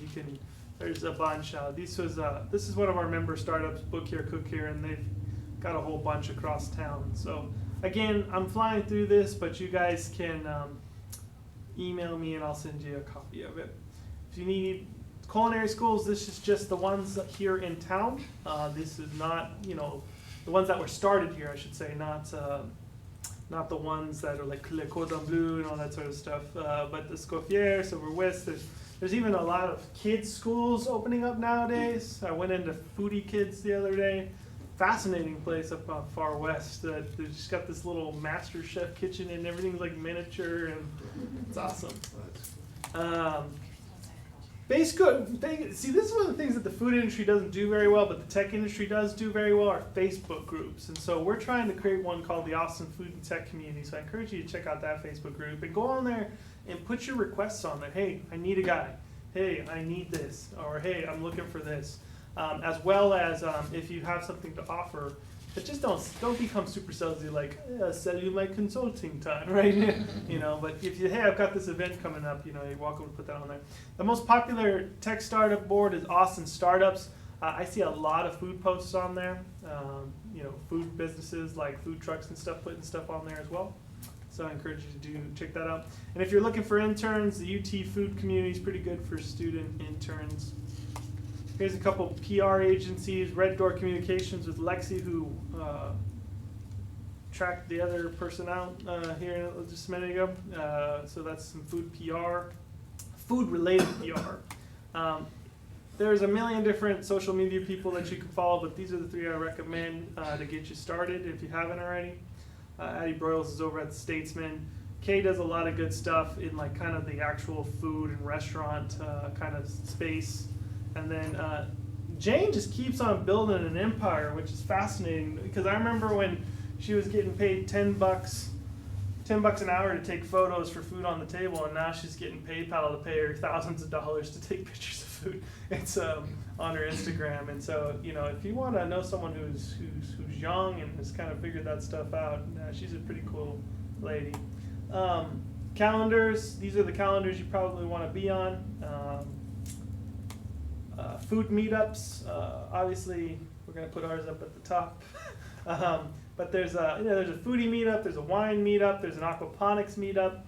you can. There's a bunch. This is one of our member startups, Book Here, Cook Here, and they've got a whole bunch across town. So again, I'm flying through this, but you guys can email me and I'll send you a copy of it. If you need culinary schools, this is just the ones here in town. This is not, the ones that were started here, I should say, not the ones that are like Le Cordon Bleu and all that sort of stuff. But the Scoffier, Silver West, there's even a lot of kids schools opening up nowadays. I went into Foodie Kids the other day. fascinating place up far west. That they've just got this little master chef kitchen and everything's like miniature and it's awesome. See, this is one of the things that the food industry doesn't do very well, but the tech industry does do very well, are Facebook groups. And so we're trying to create one called the Austin Food and Tech Community. So I encourage you to check out that Facebook group and go on there and put your requests on there. Hey, I need a guy. Hey, I need this. Or hey, I'm looking for this. As well as if you have something to offer, but just don't become super salesy like, I'll sell you my consulting time, right? You know, but if you, hey, I've got this event coming up, you know, you're welcome to put that on there. The most popular tech startup board is Austin Startups. I see a lot of food posts on there. You know, food businesses like food trucks and stuff, putting stuff on there as well. So I encourage you to check that out. And if you're looking for interns, the UT food community is pretty good for student interns. Here's a couple PR agencies. Red Door Communications with Lexi, who tracked the other person out here just a minute ago. So that's some food PR, food-related PR. There's a million different social media people that you can follow, but these are the three I recommend to get you started if you haven't already. Addie Broyles is over at the Statesman. Kay does a lot of good stuff in like kind of the actual food and restaurant kind of space. And then Jane just keeps on building an empire, which is fascinating because I remember when she was getting paid $10 an hour to take photos for food on the table, and now she's getting PayPal to pay her thousands of dollars to take pictures of food. It's on her Instagram, and so you know if you want to know someone who's young and has kind of figured that stuff out, she's a pretty cool lady. Calendars. These are the calendars you probably want to be on. Food meetups, obviously we're going to put ours up at the top. But there's there's a foodie meetup, there's a wine meetup, there's an aquaponics meetup,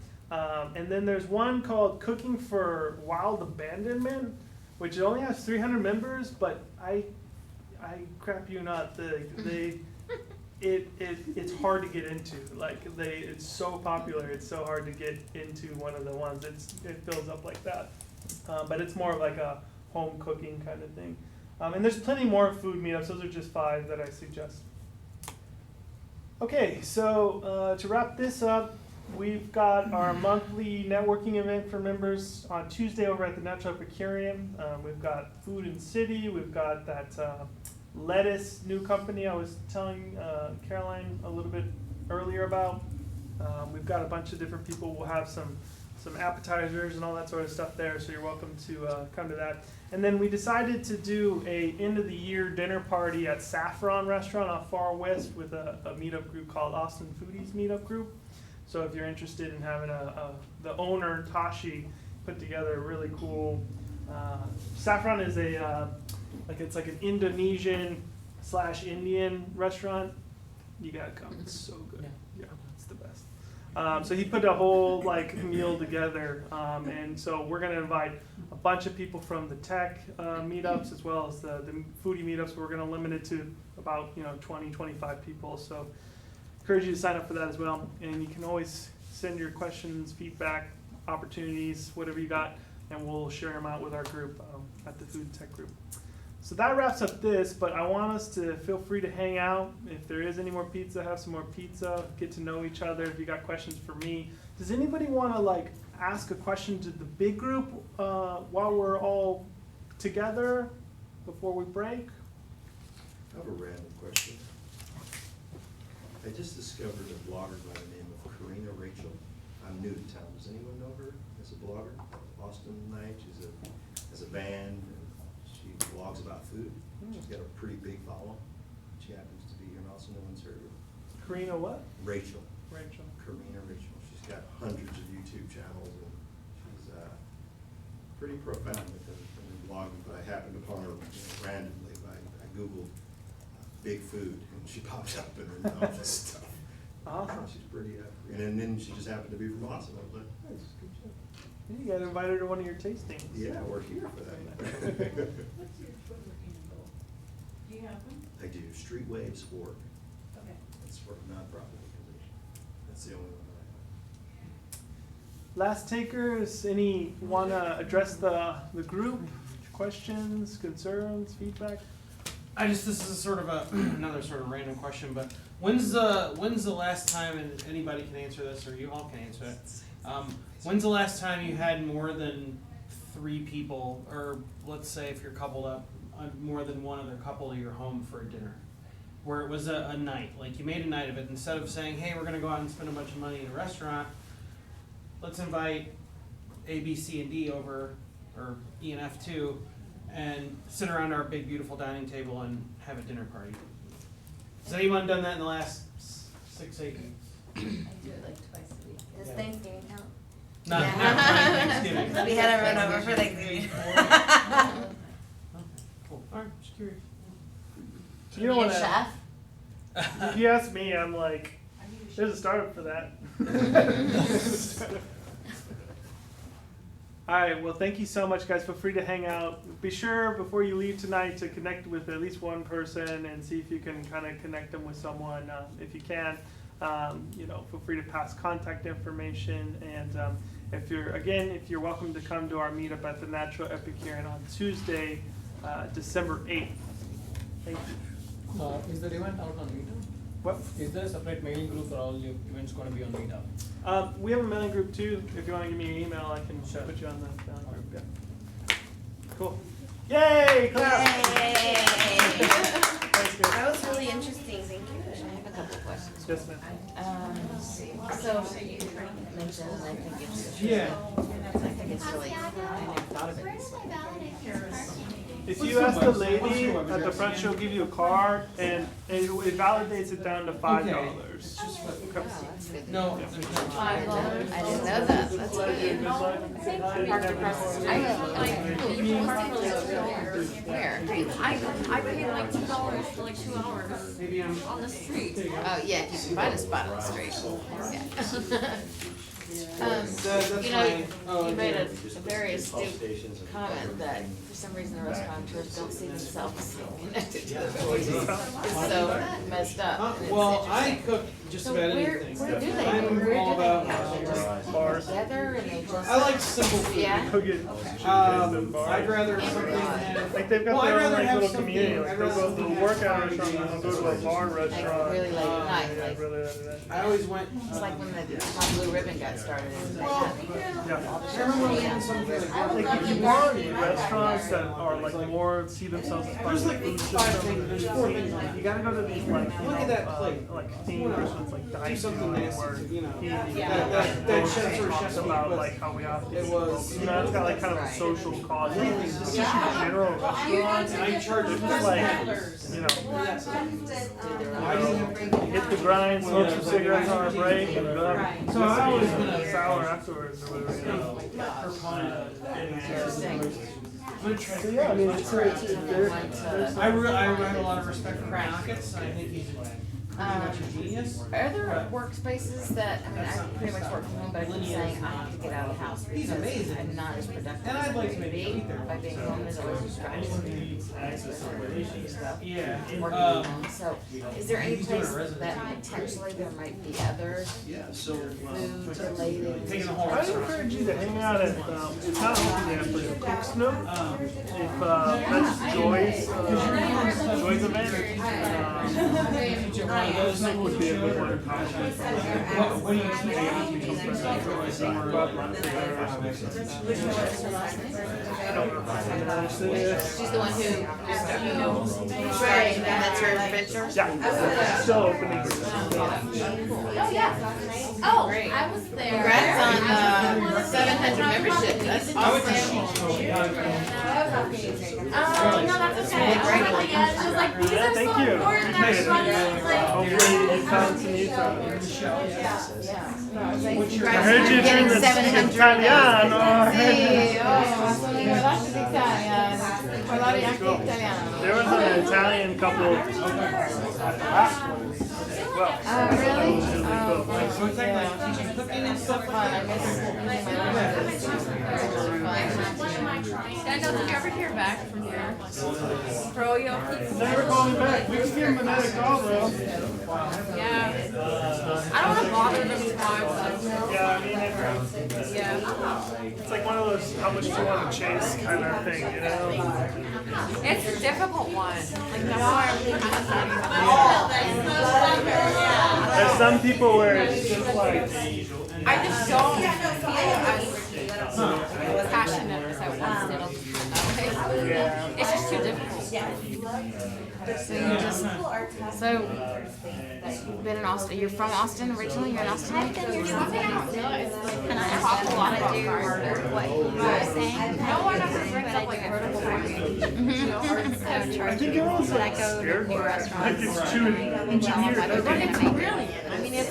and then there's one called Cooking for Wild Abandonment, which only has 300 members, but I crap you not, it's hard to get into. Like it's so popular, it's so hard to get into one of the ones. It fills up like that, but it's more of like a home cooking kind of thing. And there's plenty more food meetups. Those are just 5 that I suggest. Okay, so to wrap this up, we've got our monthly networking event for members on Tuesday over at the Natural Epicurean. We've got Food and City. We've got that lettuce new company I was telling Caroline a little bit earlier about. We've got a bunch of different people. We'll have some appetizers and all that sort of stuff there, so you're welcome to come to that. And then we decided to do a end of the year dinner party at Saffron Restaurant off Far West with a meetup group called Austin Foodies Meetup Group. So if you're interested in having the owner Tashi put together a really cool Saffron is it's like an Indonesian / Indian restaurant. You gotta come, it's so good. Yeah, it's the best. So he put a whole meal together, and so we're gonna invite a bunch of people from the tech meetups as well as the foodie meetups. We're gonna limit it to about 20, 25 people. So encourage you to sign up for that as well. And you can always send your questions, feedback, opportunities, whatever you got, and we'll share them out with our group at the Food Tech group. So that wraps up this, but I want us to feel free to hang out. If there is any more pizza, have some more pizza, get to know each other. If you got questions for me, does anybody want to ask a question to the big group while we're all together before we break? I have a random question. I just discovered a blogger by the name of Karina Rachel. I'm new to town. Does anyone know her as a blogger? Austin Night. She's has a band. She blogs about food. She's got a pretty big following. She happens to be here in Austin. No one's heard of her. Karina what? Rachel. Rachel. Karina Rachel. She's got hundreds of YouTube channels, and she's pretty profound with her blogging. But I happened upon her randomly. I Googled big food, and she popped up and all this stuff. Awesome. She's pretty and then she just happened to be from Austin. I was like, hey, this is good stuff. You got invited to one of your tastings. Yeah, we're here for that. What's your Twitter handle? Do you have one? I do. Streetwaves Org. Okay. It's for a nonprofit organization. That's the only one that I have. Last takers, any want to address the group? Questions, concerns, feedback? this is a sort of another sort of random question, but when's the last time, and anybody can answer this, or you all can answer it, when's the last time you had more than 3 people, or let's say if you're coupled up, more than one other couple to your home for a dinner? Where it was a night, like you made a night of it, instead of saying, hey, we're gonna go out and spend a bunch of money in a restaurant, let's invite A, B, C, and D over, or E and F too, and sit around our big beautiful dining table and have a dinner party. Has anyone done that in the last 6, 8 weeks? I do it like twice a week. Does Yeah. Thanksgiving count? Not Thanksgiving. We had everyone over for Thanksgiving. Okay, cool, alright, just curious. You don't want to. Chef? If you ask me, I'm like, there's a startup for that. All right, well, thank you so much, guys. Feel free to hang out. Be sure before you leave tonight to connect with at least one person and see if you can kind of connect them with someone. If you can, feel free to pass contact information. And if you're welcome to come to our meetup at the Natural Epicurean on Tuesday, December 8th. Thank you. Is the event out on Meetup? What? Is there a separate mailing group or all your events going to be on Meetup? We have a mailing group too. If you want to give me your email, I can put you on the mailing group. Yeah. Cool. Yay! Clap! Thanks, guys. That was really interesting, thank you. I have a couple questions. Yes, ma'am. So you mentioned, I think it's Yeah. I think it's really, I never thought of it this way. If you ask the lady at the front, she'll give you a card, and it validates it down to $5. It's just what, Okay. no, there's no. I didn't know that, that's good. Parked across the street. Where? I paid like $2 for like 2 hours Maybe I'm. on the street. Oh, yeah, if you can find a spot on the street. Yeah. That's You made a very astute Stations. comment that for some reason the restaurateurs don't see themselves connected to the voices. It's so messed up. and it's Well, I interesting. cook just So about where anything. do they, I'm where all do they about have it? Just Bars. together and they just? I like simple food. Yeah? Go get I'd rather something have. like they've got Well, I'd their own rather like have little something- community. Like I'd they'll rather go to a something workout have restaurant, and they'll go to a bar restaurant. Like really late at night, Yeah, like, really late at night. I always went. it's like when the Hot Blue Ribbon got started in Manhattan. Yeah. I remember eating something like that. Like if you want restaurants that are like more see themselves as part There's of the like food 5 things, system, there's 4 things on you gotta go to these like Look at that plate. like theme restaurants like Do Dine something where nasty, you know. that chef sort of talks chef's about was- like how we have to it was- it's got like kind of a social cause. It's just in general restaurants. And I charge They're just like hit the grind, smoke some cigarettes on our break, and go. So I always been a sour afterwards or whatever. So yeah, I mean, it's I have a lot of respect for Rockets. I think he's pretty much a genius. Are there workspaces that, I mean, I pretty much work from home, but I keep saying I have to get out of the house He's because amazing. I'm not as productive And as I'd I like could to maybe be eat there. by being home is always distracting. Stuff. Yeah. Working from home, so is there any place that potentially there might be other Yeah, so, food related? Taking the whole I restaurant. encourage you to hang out at, it's not open yet, but Cook Snook. If, that's Joy's event. Cook Snook would be a good one to contact. What do you think? I don't know if I know this. She's the one who, right, and that's her adventure? Yeah, still opening. Oh, yeah. Oh, Great. I was there. Congrats on 700 membership, that's awesome. No, that's okay. I was really good. She was like, these are Thank so you. important. I was like, Hopefully you found some use out of it. I heard you Getting doing this 700 Italiano. Sì, oh, mi lasci di Italia, parlare anche italiano. There was an Italian couple. Really? Oh, Oh, yeah. Teaching cooking and So stuff fun, like I that. miss using my languages. It's fun. Daniel, did you ever hear back from your froyo? Never calling back. We can give him another call though. Yeah. I don't want to bother them too much. Yeah, I mean, Yeah. it's like one of those how much do you want to chase kind of thing, you know? It's a difficult one. Like the more There's some people where it's just like, I just don't feel as passionate as I once did. It's just too difficult. So you just, so you've been in Austin, you're from Austin originally, you're in Austin? I've been here since I was and I talk a lot of do what you were saying. No one ever brings up like vertical farming. So churches, but I go to new restaurants. like it's too engineered. But it's brilliant. I mean, it's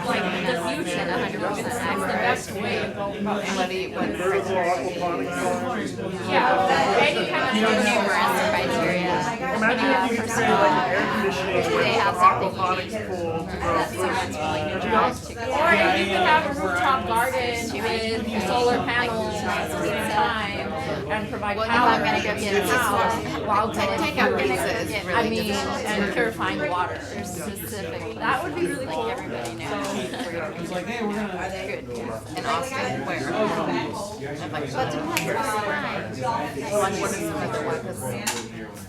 like the future. 100%. It's the best way to go about anything. Vertical aquaponics. Yeah, any kind of Numerous criteria. Imagine if you could create like an air conditioning with They an have something aquaponics unique. pool to grow That's food. sounds really Would you nice. go? Or if you could have a rooftop garden with solar panels at the same time and provide Well, if power I'm gonna go get to the house while Takeout pizza is I really mean, difficult. and purifying water. There's specific. That would be really cool. Like everybody knows. In Austin, where? But depends on the time.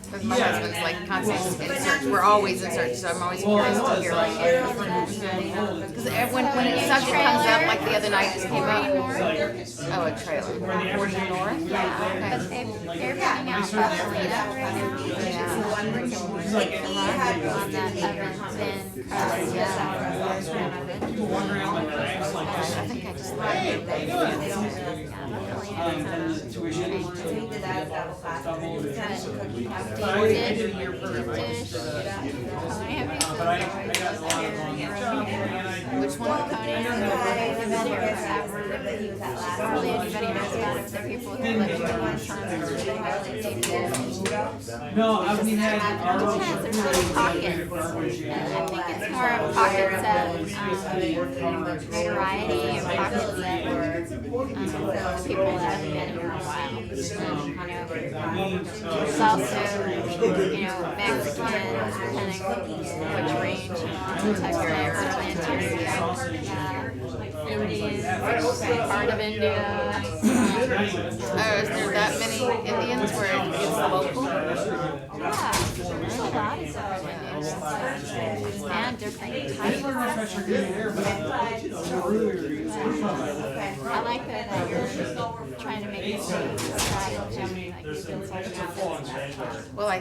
Because my husband's like constantly in search, we're always in search, so I'm always curious to hear like, because when a subject comes up, like the other night just came up. Oh, a trailer. Forty North? Yeah, but they're putting out Buffalina right now. On that oven's been I think I just We did that as double class. We did cookie Which one? Anybody knows about it, the people who live here one time. No, I mean, It depends, there's little pockets. And I think it's more of pockets of notoriety and pockets of people that haven't been here in a while. There's also, Mexican, depending on which range, Texas, Indian, part of India. Oh, is there that many Indians where it's local? Yeah, there's a lot of different Indians. And different types. I like that you're trying to make it so like you've been talking about. Well, I